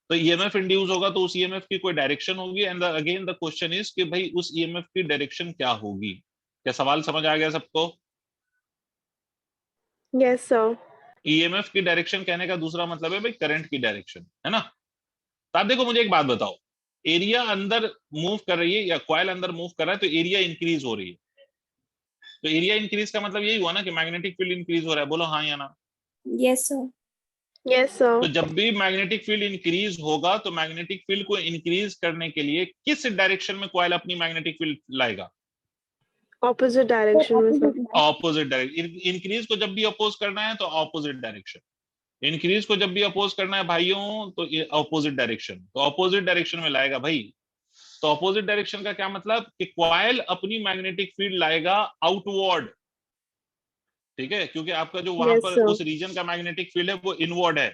तो ईएमएफ इंड्यूस होगा तो उस ईएमएफ की कोई डायरेक्शन होगी. And again the question is कि भाई उस ईएमएफ की डायरेक्शन क्या होगी? क्या सवाल समझ आ गया सबको? Yes sir. ईएमएफ की डायरेक्शन कहने का दूसरा मतलब है भाई करंट की डायरेक्शन, है ना? तो आप देखो, मुझे एक बात बताओ, एरिया अंदर मूव कर रही है या कॉइल अंदर मूव कर रहा है तो एरिया इंक्रीज हो रही है. तो एरिया इंक्रीज का मतलब यही हुआ ना कि मैग्नेटिक फील्ड इंक्रीज हो रहा है. बोलो हाँ या ना? Yes sir. Yes sir. तो जब भी मैग्नेटिक फील्ड इंक्रीज होगा तो मैग्नेटिक फील्ड को इंक्रीज करने के लिए किस डायरेक्शन में कॉइल अपनी मैग्नेटिक फील्ड लाएगा? ऑपोजिट डायरेक्शन में सर. Opposite direction. इंक्रीज को जब भी अपोज करना है तो ऑपोजिट डायरेक्शन. इंक्रीज को जब भी अपोज करना है भाइयों तो ऑपोजिट डायरेक्शन. तो ऑपोजिट डायरेक्शन में लाएगा भाई. तो ऑपोजिट डायरेक्शन का क्या मतलब कि कॉइल अपनी मैग्नेटिक फील्ड लाएगा आउटवर्ड. ठीक है, क्योंकि आपका जो वहां पर उस रीजन का मैग्नेटिक फील्ड है वो इनवर्ड है.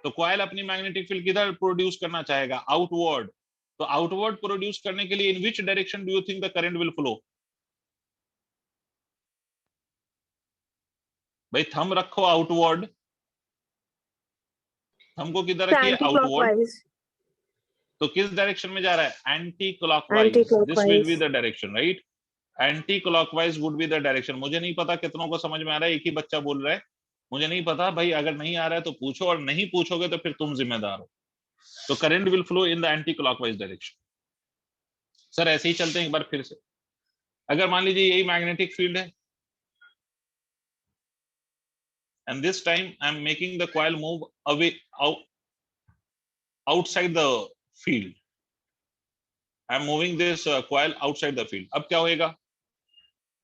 तो कॉइल अपनी मैग्नेटिक फील्ड किधर प्रोड्यूस करना चाहेगा? आउटवर्ड. तो आउटवर्ड प्रोड्यूस करने के लिए in which direction do you think the current will flow? भाई थंब रखो आउटवर्ड. हमको किधर रखिए? आउटवर्ड. तो किस डायरेक्शन में जा रहा है? Anti clockwise. This will be the direction, right? Anti clockwise would be the direction. मुझे नहीं पता कितनों को समझ में आ रहा है. एक ही बच्चा बोल रहा है मुझे नहीं पता. भाई अगर नहीं आ रहा है तो पूछो, और नहीं पूछोगे तो फिर तुम जिम्मेदार हो. तो current will flow in the anti clockwise direction. Sir ऐसे ही चलते हैं एक बार फिर से. अगर मान लीजिए यही मैग्नेटिक फील्ड है and this time I'm making the coil move away outside the field. I'm moving this coil outside the field. अब क्या होएगा?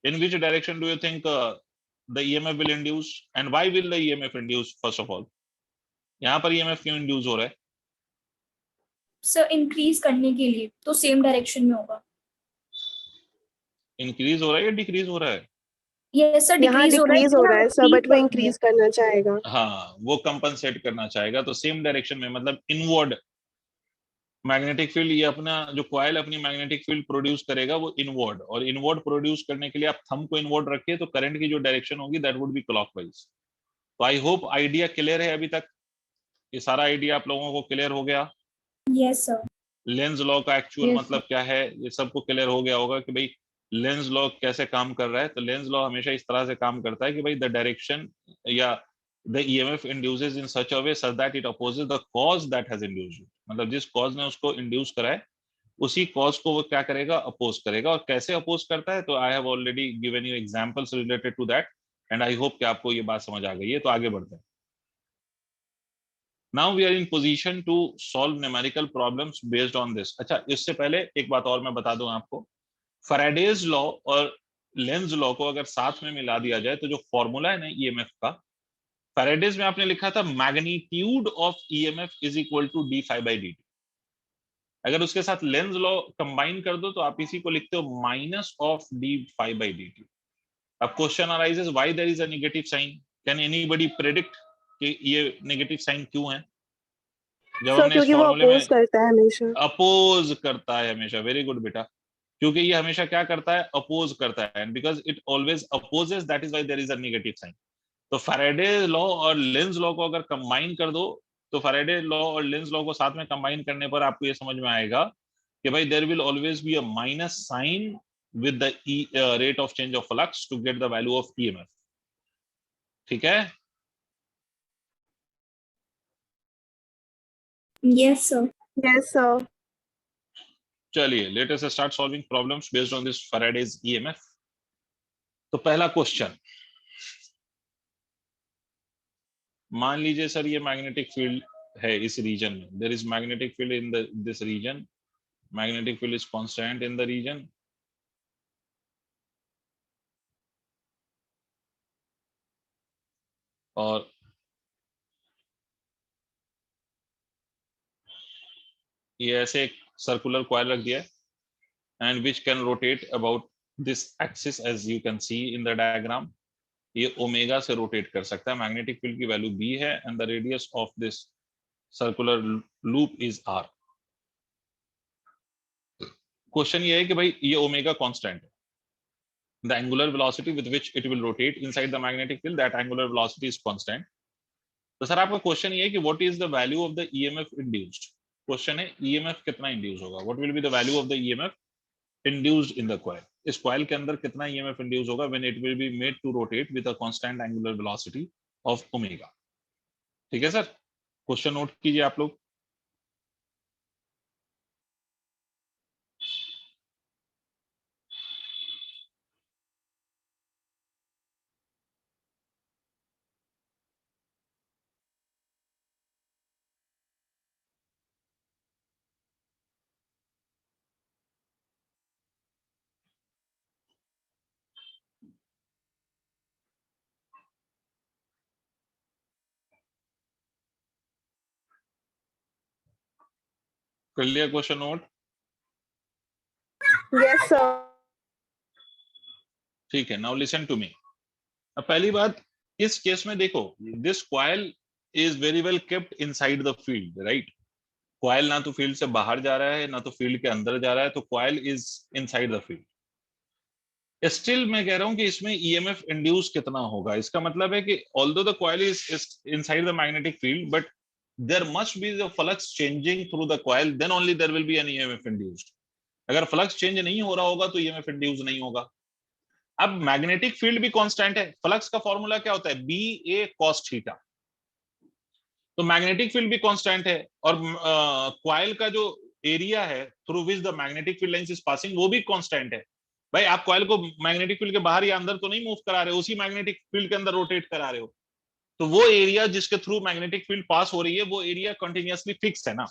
In which direction do you think the EMF will induce, and why will the EMF induce? First of all, यहाँ पर EMF क्यों induce हो रहा है? Sir increase करने के लिए, तो सेम डायरेक्शन में होगा. इंक्रीज हो रहा है या डिक्रीज हो रहा है? यस सर, डिक्रीज हो रहा है सर, बट वो इंक्रीज करना चाहेगा. हाँ, वो कंपनसेट करना चाहेगा. तो सेम डायरेक्शन में मतलब इनवर्ड मैग्नेटिक फील्ड, ये अपना जो कॉइल अपनी मैग्नेटिक फील्ड प्रोड्यूस करेगा वो इनवर्ड. और इनवर्ड प्रोड्यूस करने के लिए आप थंब को इनवर्ड रखिए तो करंट की जो डायरेक्शन होगी दैट वुड बी क्लॉकवाइज. तो आई होप आइडिया क्लियर है. अभी तक ये सारा आइडिया आप लोगों को क्लियर हो गया? Yes sir. लेंस लॉ का एक्चुअल मतलब क्या है ये सबको क्लियर हो गया होगा कि भाई लेंस लॉ कैसे काम कर रहा है. तो लेंस लॉ हमेशा इस तरह से काम करता है कि भाई द डायरेक्शन या the EMF induces in such a way so that it opposes the cause that has induced it. मतलब जिस cause ने उसको induce करा है उसी कॉज को वो क्या करेगा, अपोज करेगा। और कैसे अपोज करता है, तो I have already given you examples related to that, and I hope कि आपको ये बात समझ आ गई है। तो आगे बढ़ते हैं। Now we are in position to solve numerical problems based on this. अच्छा, इससे पहले एक बात और मैं बता दूं आपको, फैराडेज लॉ और लेंज लॉ को अगर साथ में मिला दिया जाए तो जो फॉर्मूला है ना ईएमएफ का, फैराडेज में आपने लिखा था magnitude of EMF is equal to d phi by D t. अगर उसके साथ लेंज लॉ कंबाइन कर दो तो आप इसी को लिखते हो minus of D phi by D T. अब question arises why there is a negative sign. Can anybody predict कि ये नेगेटिव साइन क्यों है? जब हमने इस फॉर्मूले में करता है हमेशा, अपोज करता है हमेशा, वेरी गुड बेटा, क्योंकि ये हमेशा क्या करता है, अपोज करता है, and because it always opposes that is why there is a negative sign. तो फैराडे लॉ और लेंज लॉ को अगर कंबाइन कर दो, तो फैराडे लॉ और लेंज लॉ को साथ में कंबाइन करने पर आपको ये समझ में आएगा कि भाई there will always be a minus sign with the rate of change of flux to get the value of EMF. ठीक है? Yes, sir. Yes sir. चलिए, let us start solving problems based on this Faraday's EMF. तो पहला question, मान लीजिए sir ये magnetic field है इस रीजन में, there is magnetic field in this region, magnetic field is constant in the region, और ये ऐसे एक सर्कुलर कॉइल रख दिया है and which can rotate about this axis as you can see in the diagram. ये omega से rotate कर सकता है। मैग्नेटिक फील्ड की वैल्यू बी है and the radius of this circular loop is R. Question ये है कि भाई ये ओमेगा कांस्टेंट है, the angular velocity with which it will rotate inside the magnetic field, that angular velocity is constant. तो sir आपका question ये है कि what is the value of the EMF induced। Question है EMF कितना induce होगा, what will be the value of the EMF induced in the coil। इस coil के अंदर कितना EMF इंड्यूस होगा when it will be made to rotate with a constant angular velocity of omega। ठीक है sir, question note कीजिए आप लोग। कर लिया क्वेश्चन नोट? Yes sir. ठीक है, नाउ लिसन टू मी। अब पहली बात, इस केस में देखो, this coil is very well kept inside the field, right. Coil ना तो फील्ड से बाहर जा रहा है ना तो फील्ड के अंदर जा रहा है, तो coil is inside the field. Still मैं कह रहा हूं कि इसमें ईएमएफ इंड्यूस कितना होगा। इसका मतलब है कि although the coil is inside the magnetic field, but there must be the flux changing through the coil, then only there will be an EMF induced. अगर फ्लक्स चेंज नहीं हो रहा होगा तो ईएमएफ इंड्यूस नहीं होगा। अब मैग्नेटिक फील्ड भी कांस्टेंट है, फ्लक्स का फॉर्मूला क्या होता है, बी ए कॉस थीटा। तो मैग्नेटिक फील्ड भी कांस्टेंट है, और कॉइल का जो एरिया है through which the magnetic field lines is passing वो भी कांस्टेंट है। भाई आप कॉइल को मैग्नेटिक फील्ड के बाहर या अंदर तो नहीं मूव करा रहे हो, उसी मैग्नेटिक फील्ड के अंदर रोटेट करा रहे हो। तो वो एरिया जिसके थ्रू मैग्नेटिक फील्ड पास हो रही है वो एरिया कंटिन्यूअसली फिक्स है ना।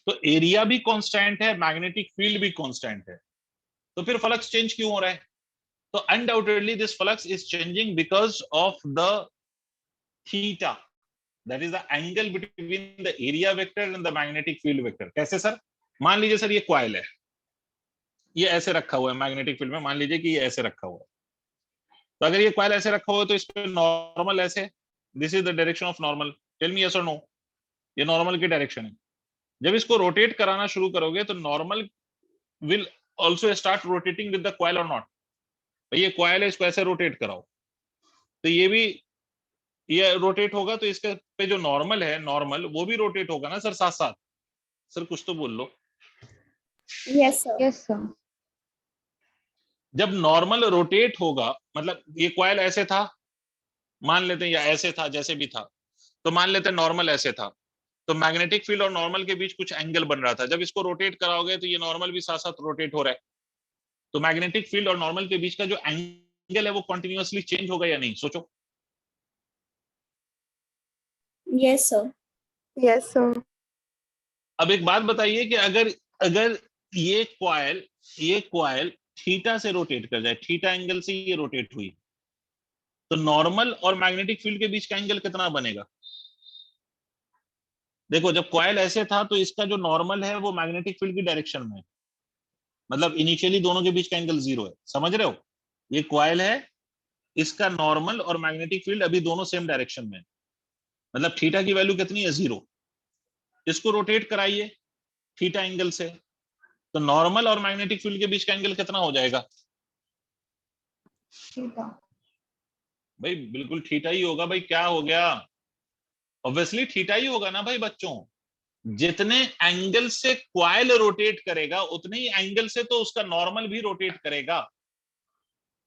तो एरिया भी कांस्टेंट है, मैग्नेटिक फील्ड भी कांस्टेंट है, तो फिर फ्लक्स चेंज क्यों हो रहा है? तो undoubtedly this flux is changing because of the theta, that is the angle between the area vector and the magnetic field vector. कैसे सर? मान लीजिए सर ये कॉइल है, ये ऐसे रखा हुआ है मैग्नेटिक फील्ड में, मान लीजिए कि ये ऐसे रखा हुआ है। तो अगर ये कॉइल ऐसे रखा हुआ है तो इस पे नॉर्मल ऐसे, this is the direction of normal, tell me yes और नो, ये नॉर्मल की डायरेक्शन है। जब इसको रोटेट कराना शुरू करोगे तो normal will also start rotating with the coil और नॉट। ये कॉइल है, इसको ऐसे रोटेट कराओ तो ये भी ये रोटेट होगा, तो इसके पे जो नॉर्मल है, नॉर्मल वो भी रोटेट होगा ना सर साथ साथ। सर कुछ तो बोल लो। Yes, sir. Yes sir. जब नॉर्मल रोटेट होगा, मतलब ये कॉइल ऐसे था मान लेते हैं, या ऐसे था, जैसे भी था, तो मान लेते हैं नॉर्मल ऐसे था, तो मैग्नेटिक फील्ड और नॉर्मल के बीच कुछ एंगल बन रहा था, जब इसको रोटेट कराओगे तो ये नॉर्मल भी साथ साथ रोटेट हो रहा है, तो मैग्नेटिक फील्ड और नॉर्मल के बीच का जो एंगल है वो कंटिन्यूअसली चेंज होगा या नहीं, सोचो। Yes sir. Yes sir. अब एक बात बताइए कि अगर अगर ये क्वाइल थीटा से रोटेट कर जाए, थीटा एंगल से ये रोटेट हुई, तो नॉर्मल और मैग्नेटिक फील्ड के बीच का एंगल कितना बनेगा? देखो जब क्वाइल ऐसे था तो इसका जो नॉर्मल है वो मैग्नेटिक फील्ड की डायरेक्शन में है, मतलब इनिशियली दोनों के बीच का एंगल 0 है, समझ रहे हो? ये क्वाइल है, इसका नॉर्मल और मैग्नेटिक फील्ड अभी दोनों सेम डायरेक्शन में है, मतलब थीटा की वैल्यू कितनी है? 0। इसको रोटेट कराइए थीटा एंगल से, तो नॉर्मल और मैग्नेटिक फील्ड के बीच का एंगल कितना हो जाएगा? थीटा। भाई बिल्कुल थीटा ही होगा भाई, क्या हो गया? ऑब्वियसली थीटा ही होगा ना भाई बच्चों, जितने एंगल से क्वाइल रोटेट करेगा उतने ही एंगल से तो उसका नॉर्मल भी रोटेट करेगा।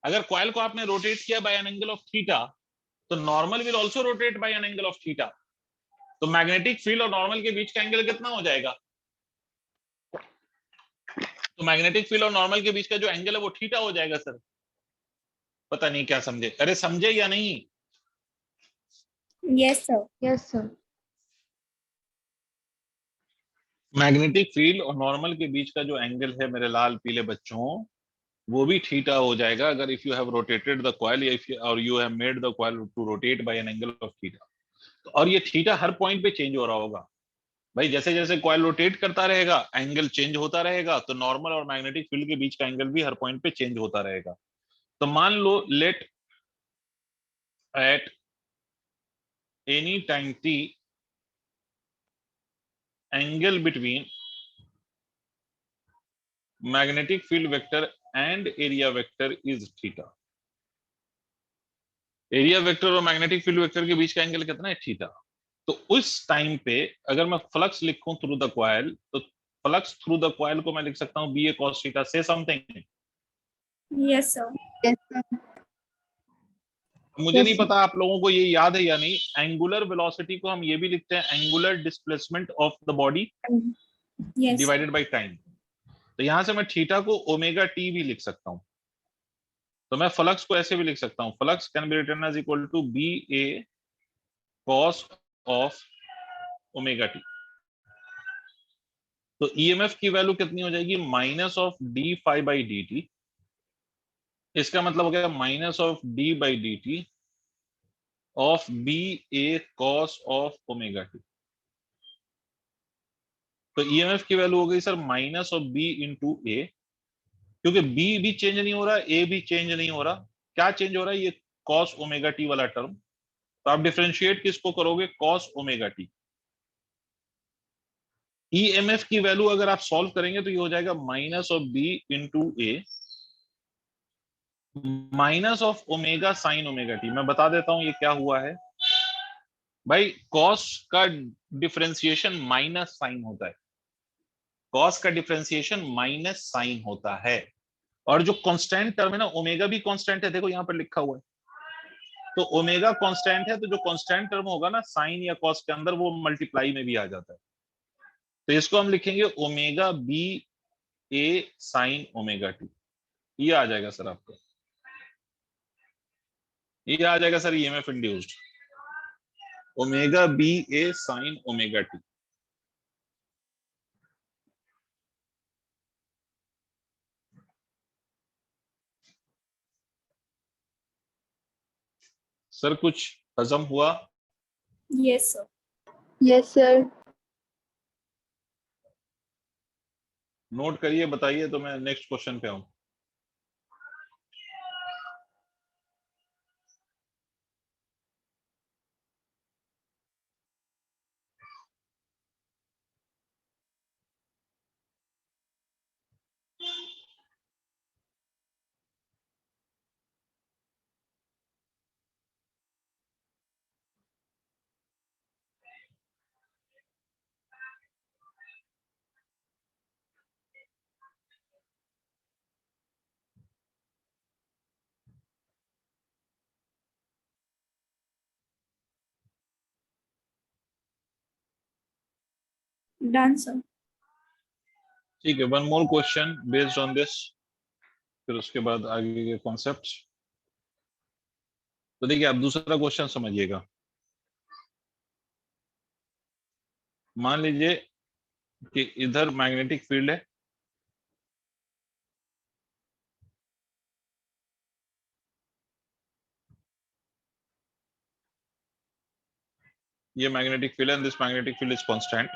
अगर क्वाइल को आपने रोटेट किया by an angle of theta, तो normal will also rotate by an angle of theta, तो मैग्नेटिक फील्ड और नॉर्मल के बीच का एंगल कितना हो जाएगा? तो मैग्नेटिक फील्ड और नॉर्मल के बीच का जो एंगल है वो थीटा हो जाएगा सर। पता नहीं क्या समझे, अरे समझे या नहीं? Yes sir. Yes sir. Magnetic field और नॉर्मल के बीच का जो एंगल है मेरे लाल पीले बच्चों, वो भी थीटा हो जाएगा अगर if you have rotated the coil और you have made the coil to rotate by an angle of theta. और ये थीटा हर पॉइंट पे चेंज हो रहा होगा भाई, जैसे जैसे कॉइल रोटेट करता रहेगा एंगल चेंज होता रहेगा, तो नॉर्मल और मैग्नेटिक फील्ड के बीच का एंगल भी हर पॉइंट पे चेंज होता रहेगा। तो मान लो let at any time T angle between magnetic field vector and area vector is theta. Area vector और मैग्नेटिक फील्ड वेक्टर के बीच का एंगल कितना है? थीटा। तो उस टाइम पे अगर मैं फ्लक्स लिखूं थ्रू द कॉइल, तो फ्लक्स थ्रू द कॉइल को मैं लिख सकता हूं B A cos theta. Say something. Yes sir. Yes sir. मुझे नहीं पता आप लोगों को ये याद है या नहीं, एंगुलर वेलोसिटी को हम ये भी लिखते हैं angular displacement of the body yes sir. Divided by time. तो यहां से मैं थीटा को ओमेगा टी भी लिख सकता हूं। तो मैं फ्लक्स को ऐसे भी लिख सकता हूं, flux can be written as equal to B A cos of omega T. तो ईएमएफ की वैल्यू कितनी हो जाएगी? Minus of D phi by D T. इसका मतलब हो गया minus of D by D T of B A cos of omega T. तो ईएमएफ की वैल्यू हो गई sir minus of B into A, क्योंकि बी भी चेंज नहीं हो रहा, ए भी चेंज नहीं हो रहा, क्या चेंज हो रहा है? ये कॉस ओमेगा टी वाला टर्म। तो आप डिफरेंशिएट किसको करोगे? Cos omega t. ईएमएफ की वैल्यू अगर आप सॉल्व करेंगे तो ये हो जाएगा minus of B into A minus of omega sine omega t. मैं बता देता हूं ये क्या हुआ है भाई। कॉस का डिफरेंशिएशन माइनस साइन होता है, कॉस का डिफरेंशिएशन माइनस साइन होता है। और जो कांस्टेंट टर्म है ना, ओमेगा भी कांस्टेंट है, देखो यहां पर लिखा हुआ है। तो ओमेगा कांस्टेंट है, तो जो कांस्टेंट टर्म होगा ना साइन या कॉस के अंदर, वो मल्टीप्लाई में भी आ जाता है। तो इसको हम लिखेंगे omega B A sine omega T. ये आ जाएगा सर आपका, ये आ जाएगा sir EMF induced omega B A sine omega T. Sir कुछ हजम हुआ? Yes sir. Yes sir. Note करिए, बताइए तो मैं नेक्स्ट क्वेश्चन पे आऊं। Done sir. ठीक है, one more question based on this, फिर उसके बाद आगे के कॉन्सेप्ट्स। तो देखिए, आप दूसरा क्वेश्चन समझिएगा। मान लीजिए कि इधर मैग्नेटिक फील्ड है, ये मैग्नेटिक फील्ड है, this magnetic field is constant,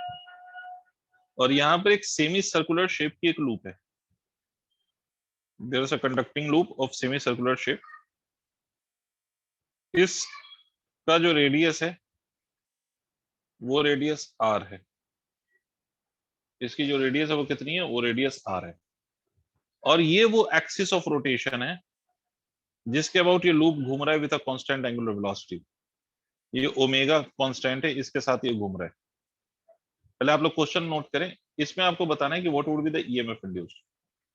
और यहाँ पर एक सेमी सर्कुलर शेप की एक लूप है। There is a conducting loop of semicircular shape. इसका जो रेडियस है वो रेडियस r है। इसकी जो रेडियस है वो कितनी है? वो रेडियस r है। और ये वो एक्सिस ऑफ रोटेशन है जिसके अबाउट ये लूप घूम रहा है with a constant angular velocity. ये ओमेगा कांस्टेंट है, इसके साथ ये घूम रहा है। पहले आप लोग क्वेश्चन नोट करें, इसमें आपको बताना है कि what would be the EMF induced.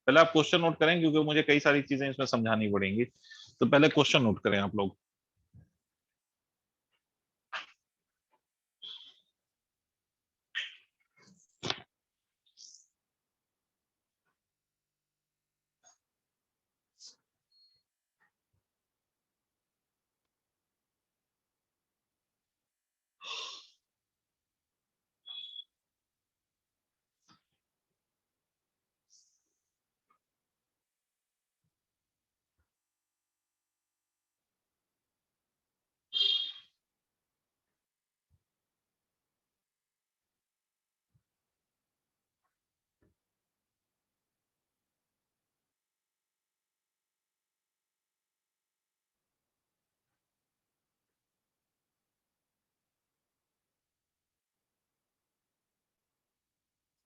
पहले आप क्वेश्चन नोट करें क्योंकि मुझे कई सारी चीजें इसमें समझानी पड़ेंगी, तो पहले क्वेश्चन नोट करें आप लोग।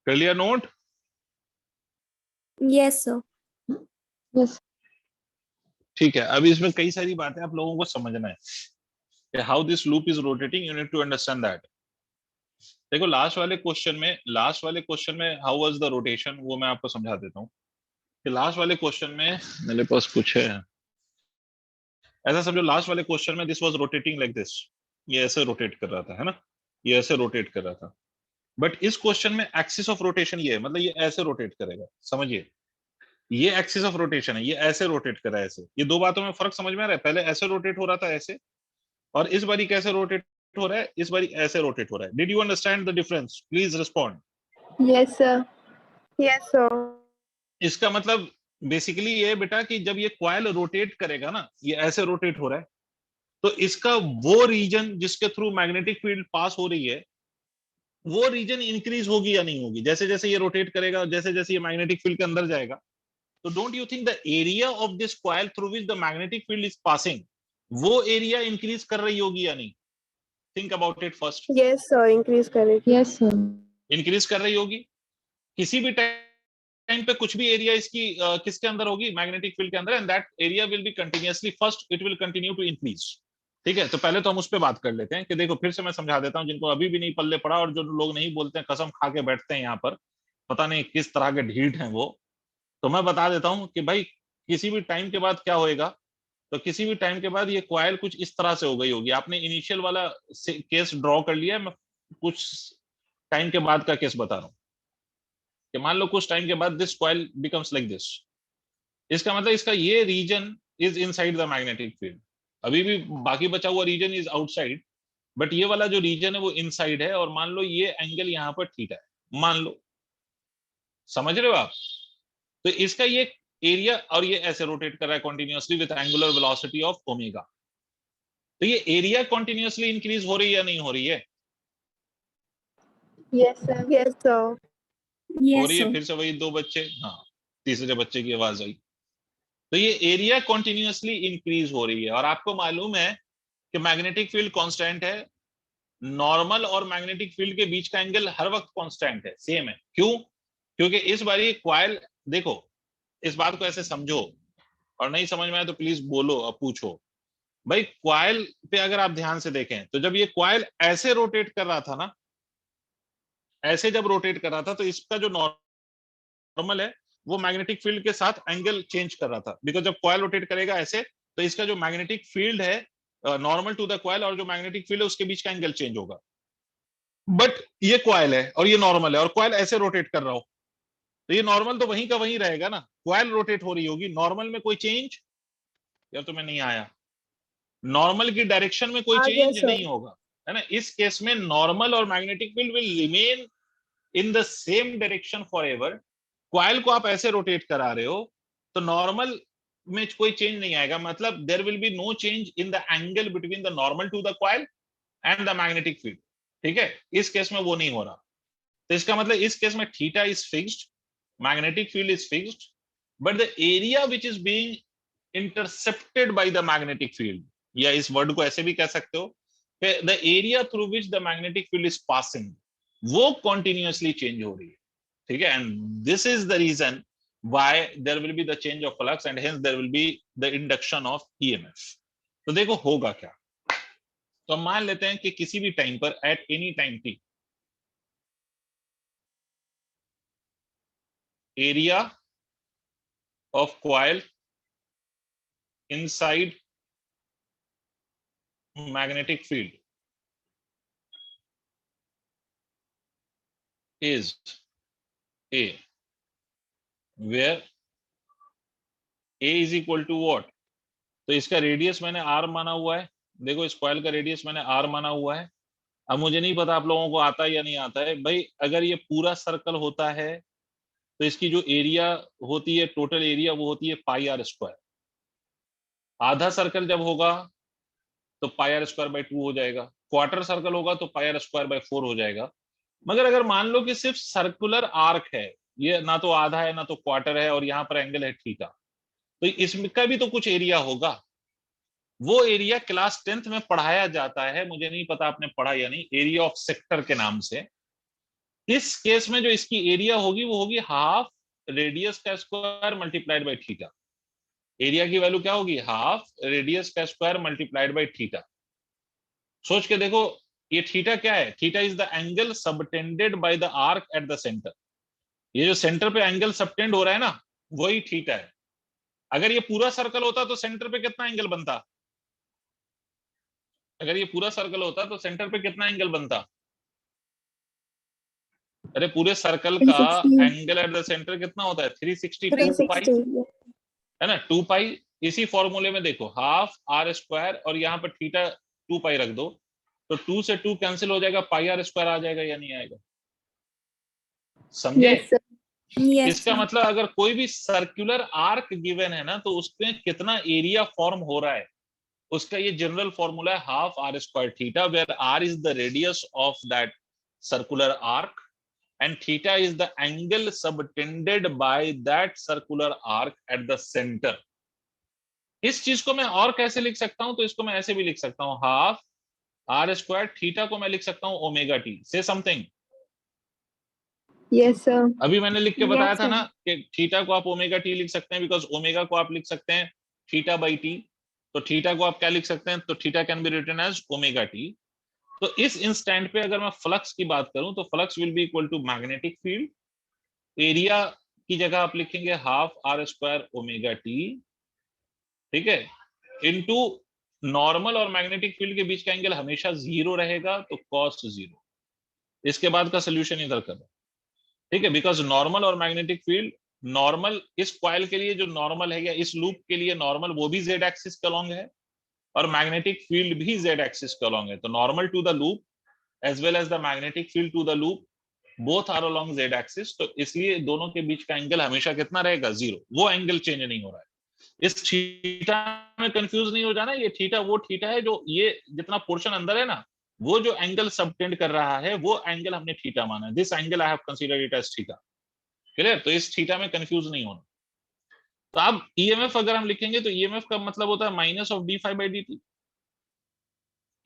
कर लिया नोट? Yes sir. Yes. ठीक है, अभी इसमें कई सारी बातें आप लोगों को समझना है। How this loop is rotating, you need to understand that. देखो, लास्ट वाले क्वेश्चन में हाउ वाज द रोटेशन, वो मैं आपको समझा देता हूँ। कि लास्ट वाले क्वेश्चन में मेरे पास कुछ है, ऐसा समझो, लास्ट वाले क्वेश्चन में this was rotating like this, ये ऐसे रोटेट कर रहा था, है ना, ये ऐसे रोटेट कर रहा था। बट इस क्वेश्चन में एक्सिस ऑफ रोटेशन ये है, मतलब ये ऐसे रोटेट करेगा, समझिए, ये एक्सिस ऑफ रोटेशन है, ये ऐसे रोटेट कर रहा है, ऐसे। ये दो बातों में फर्क समझ में आ रहा है? पहले ऐसे रोटेट हो रहा था, ऐसे, और इस बारी कैसे रोटेट हो रहा है? इस बारी ऐसे रोटेट हो रहा है। Did you understand the difference? Please respond. Yes, sir. Yes sir. इसका मतलब बेसिकली ये बेटा कि जब ये कॉइल रोटेट करेगा ना, ये ऐसे रोटेट हो रहा है, तो इसका वो रीजन जिसके थ्रू मैग्नेटिक फील्ड पास हो रही है, वो रीजन इंक्रीज होगी या नहीं होगी? जैसे जैसे ये रोटेट करेगा, जैसे जैसे ये मैग्नेटिक फील्ड के अंदर जाएगा, तो don't you think the area of this coil through which the magnetic field is passing, वो एरिया इंक्रीज कर रही होगी या नहीं? Think about it first. Yes sir, increase करेगी। Yes, sir. इंक्रीज कर रही होगी। किसी भी टाइम पे कुछ भी एरिया इसकी किसके अंदर होगी? मैग्नेटिक फील्ड के अंदर, and that area will be continuously, first it will continue to increase. ठीक है, तो पहले तो हम उस पर बात कर लेते हैं कि देखो, फिर से मैं समझा देता हूं जिनको अभी भी नहीं पल्ले पड़ा, और जो लोग नहीं बोलते हैं, कसम खा के बैठते हैं यहाँ पर, पता नहीं किस तरह के ढीठ हैं वो। तो मैं बता देता हूं कि भाई, किसी भी टाइम के बाद क्या होएगा, तो किसी भी टाइम के बाद ये कॉइल कुछ इस तरह से हो गई होगी। आपने इनिशियल वाला केस ड्रॉ कर लिया है, मैं कुछ टाइम के बाद का केस बता रहा हूं कि मान लो कुछ टाइम के बाद this coil becomes like this. इसका मतलब इसका ये region is inside the magnetic field, अभी भी बाकी बचा हुआ रीजन इज आउटसाइड, बट ये वाला जो रीजन है वो इनसाइड है। और मान लो ये एंगल यहाँ पर थीटा है, मान लो, समझ रहे हो आप? तो इसका ये एरिया, और ये ऐसे रोटेट कर रहा है continuously with angular velocity of omega, तो ये एरिया कॉन्टिन्यूअसली इंक्रीज हो रही है या नहीं हो रही है? Yes, sir. Yes sir. हो यस रही है। सर। फिर से वही दो बच्चे, हाँ, तीसरे बच्चे की आवाज आई। तो ये एरिया कॉन्टिन्यूअसली इंक्रीज हो रही है, और आपको मालूम है कि मैग्नेटिक फील्ड कांस्टेंट है। नॉर्मल और मैग्नेटिक फील्ड के बीच का एंगल हर वक्त कांस्टेंट है, सेम है। क्यों? क्योंकि इस बारी कॉइल, देखो, इस बात को ऐसे समझो, और नहीं समझ में आए तो प्लीज बोलो और पूछो। भाई, कॉइल पे अगर आप ध्यान से देखें, तो जब ये कॉइल ऐसे रोटेट कर रहा था ना, ऐसे जब रोटेट कर रहा था, तो इसका जो नॉर्मल है वो मैग्नेटिक फील्ड के साथ एंगल चेंज कर रहा था। बिकॉज जब कॉइल रोटेट करेगा ऐसे, तो इसका जो मैग्नेटिक फील्ड है नॉर्मल टू द कॉइल, और जो मैग्नेटिक फील्ड है उसके बीच का एंगल चेंज होगा। बट ये कॉइल है और ये नॉर्मल है और कॉइल ऐसे रोटेट कर रहा हो, तो ये नॉर्मल तो वहीं का वहीं रहेगा ना, कॉइल रोटेट हो रही होगी, नॉर्मल में कोई चेंज, या तुम्हें नहीं आया, नॉर्मल की डायरेक्शन में कोई आ गया चेंज सर। नहीं होगा, है ना। इस केस में नॉर्मल और magnetic field will remain in the same direction for ever. Coil को आप ऐसे रोटेट करा रहे हो तो नॉर्मल में कोई चेंज नहीं आएगा, मतलब there will be no change in the angle between the normal to the coil and the magnetic field, ठीक है। इस केस में वो नहीं हो रहा, तो इसका मतलब इस केस में theta is fixed, magnetic field is fixed, but the area which is being intercepted by the magnetic field, या इस वर्ड को ऐसे भी कह सकते हो, the area through which the magnetic field is passing, वो कॉन्टिन्यूअसली चेंज हो रही है, ठीक है। And this is the reason why there will be the change of flux and hence there will be the induction of EMF। तो देखो होगा क्या, तो हम मान लेते हैं कि किसी भी टाइम पर eight any time t area of coil inside magnetic field is A, where A is equal to what, तो इसका रेडियस मैंने R माना हुआ है, देखो इस कॉइल का रेडियस मैंने R माना हुआ है। अब मुझे नहीं पता आप लोगों को आता है या नहीं आता है भाई, अगर ये पूरा सर्कल होता है तो इसकी जो एरिया होती है, टोटल एरिया, वो होती है पाई आर स्क्वायर। आधा सर्कल जब होगा तो पाई आर स्क्वायर बाई 2 हो जाएगा, क्वार्टर सर्कल होगा तो पाई आर स्क्वायर बाई 4 हो जाएगा। मगर अगर मान लो कि सिर्फ सर्कुलर आर्क है, ये ना तो आधा है ना तो क्वार्टर है, और यहाँ पर एंगल है थीटा, तो इसका भी तो कुछ एरिया होगा। वो एरिया क्लास 10th में पढ़ाया जाता है, मुझे नहीं पता आपने पढ़ा या नहीं, एरिया ऑफ सेक्टर के नाम से। इस केस में जो इसकी एरिया होगी वो होगी हाफ रेडियस का square multiplied by theta. Area की वैल्यू क्या होगी, हाफ रेडियस का स्क्वायर मल्टीप्लाइड बाई थीटा। सोच के देखो ये थीटा क्या है, theta is the angle subtended by the arc at the centre. ये जो सेंटर पे एंगल सबटेंड हो रहा है ना, वही थीटा है। अगर ये पूरा सर्कल होता तो सेंटर पे कितना एंगल बनता, अगर ये पूरा सर्कल होता तो सेंटर पे कितना एंगल बनता, अरे पूरे सर्कल का 360 एंगल एट द सेंटर कितना होता है, 360 पाई, 360 है ना, 2 पाई। इसी फॉर्मूले में देखो हाफ आर स्क्वायर और यहाँ पर थीटा 2 पाई रख दो, तो 2 से 2 कैंसिल हो जाएगा, पाई आर स्क्वायर आ जाएगा या नहीं आएगा, समझे। Yes, sir. Yes, इसका sir. मतलब अगर कोई भी सर्कुलर आर्क गिवन है ना, तो उसमें कितना एरिया फॉर्म हो रहा है, उसका ये जनरल फॉर्मूला है half R square theta, where R is the radius of that circular arc and theta is the angle subtended by that circular arc at the center। इस चीज को मैं और कैसे लिख सकता हूं, तो इसको मैं ऐसे भी लिख सकता हूं, हाफ आर स्क्वायर थीटा को मैं लिख सकता हूं ओमेगा टी। से समथिंग Yes, sir. अभी मैंने लिख के बताया Yes, था sir. ना कि थीटा को आप ओमेगा टी लिख सकते हैं, बिकॉज ओमेगा को आप लिख सकते हैं थीटा बाई टी, तो थीटा को आप क्या लिख सकते हैं, तो theta can be written as omega T. तो इस इंस्टेंट पे अगर मैं फ्लक्स की बात करूं तो flux will be equal to magnetic field, area की जगह आप लिखेंगे half R square omega t, ठीक है, इनटू नॉर्मल और मैग्नेटिक फील्ड के बीच का एंगल हमेशा 0 रहेगा, तो कॉस 0। इसके बाद का सोल्यूशन इधर कर, ठीक है, बिकॉज नॉर्मल और मैग्नेटिक फील्ड, नॉर्मल इस कॉइल के लिए जो नॉर्मल है या इस लूप के लिए नॉर्मल, वो भी जेड एक्सिस के अलोंग है, और मैग्नेटिक फील्ड भी जेड एक्सिस के अलोंग है। तो normal to the loop as well as the magnetic field to the loop both are along Z axis, तो इसलिए दोनों के बीच का एंगल हमेशा कितना रहेगा, 0। वो एंगल चेंज नहीं हो रहा है। इस थीटा में कंफ्यूज नहीं हो जाना, ये थीटा वो थीटा है जो ये जितना पोर्शन अंदर है ना, वो जो एंगल सबटेंड कर रहा है वो एंगल हमने थीटा माना है। This angle I have considered it as theta, clear. तो इस थीटा में कंफ्यूज नहीं होना। तो अब ईएमएफ अगर हम लिखेंगे तो ईएमएफ का मतलब होता है minus of D phi by D t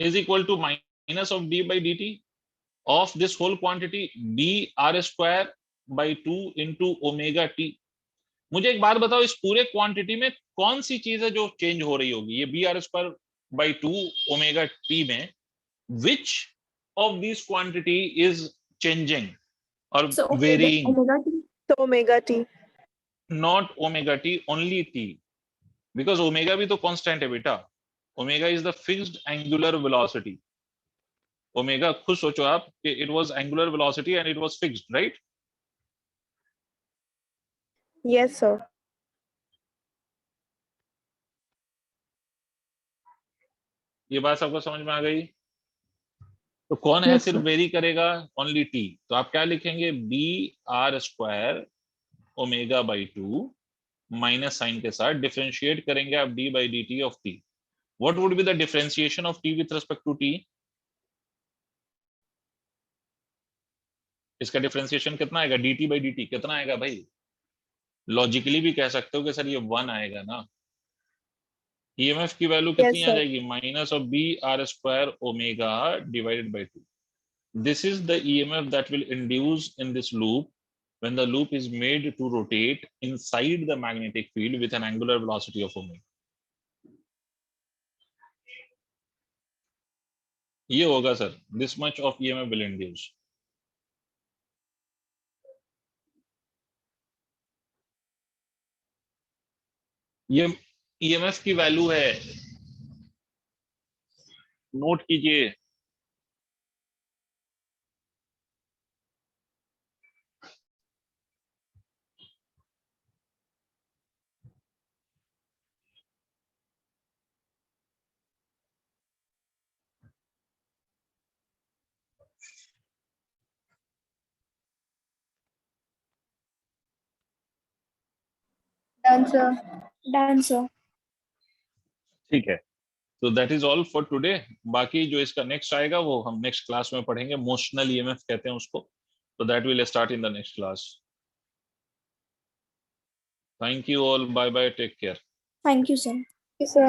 is equal to minus of D by D t of this whole quantity d r square by 2 into omega t। मुझे एक बात बताओ, इस पूरे क्वांटिटी में कौन सी चीज है जो चेंज हो रही होगी, ये B R square by 2 omega t में, which of these quantity is changing or So varying? omega t. तो omega T. Not omega t, only t, because omega भी तो कांस्टेंट है बेटा। omega is the fixed angular velocity, omega, खुद सोचो आप कि it was angular velocity and it was fixed, right? Yes sir. ये बात सबको समझ में आ गई? तो कौन है Yes, सिर्फ sir. वेरी करेगा? Only T. तो आप क्या लिखेंगे? B R square omega by 2 minus sine के साथ डिफरेंशिएट करेंगे आप D by D T of T. What would be the differentiation of T with respect to T? इसका डिफरेंशिएशन कितना आएगा? dt बाई dt कितना आएगा भाई? लॉजिकली भी कह सकते हो कि सर ये 1 आएगा ना। ईएमएफ की वैल्यू कितनी यस आ सर। जाएगी? Minus of B R square omega divided by 2। This is the EMF that will induce in this loop when the loop is made to rotate inside the magnetic field with an angular velocity of omega. ये होगा sir, this much of EMF will induce. ये EMF की value है, note कीजिए। Done, sir. Done, sir. ठीक है, तो that is all for today. बाकी जो इसका नेक्स्ट आएगा वो हम नेक्स्ट क्लास में पढ़ेंगे। मोशनल ईएमएफ कहते हैं उसको, तो that will start in the next class. Thank you all, bye bye, take care. Thank you, sir. Yes, sir.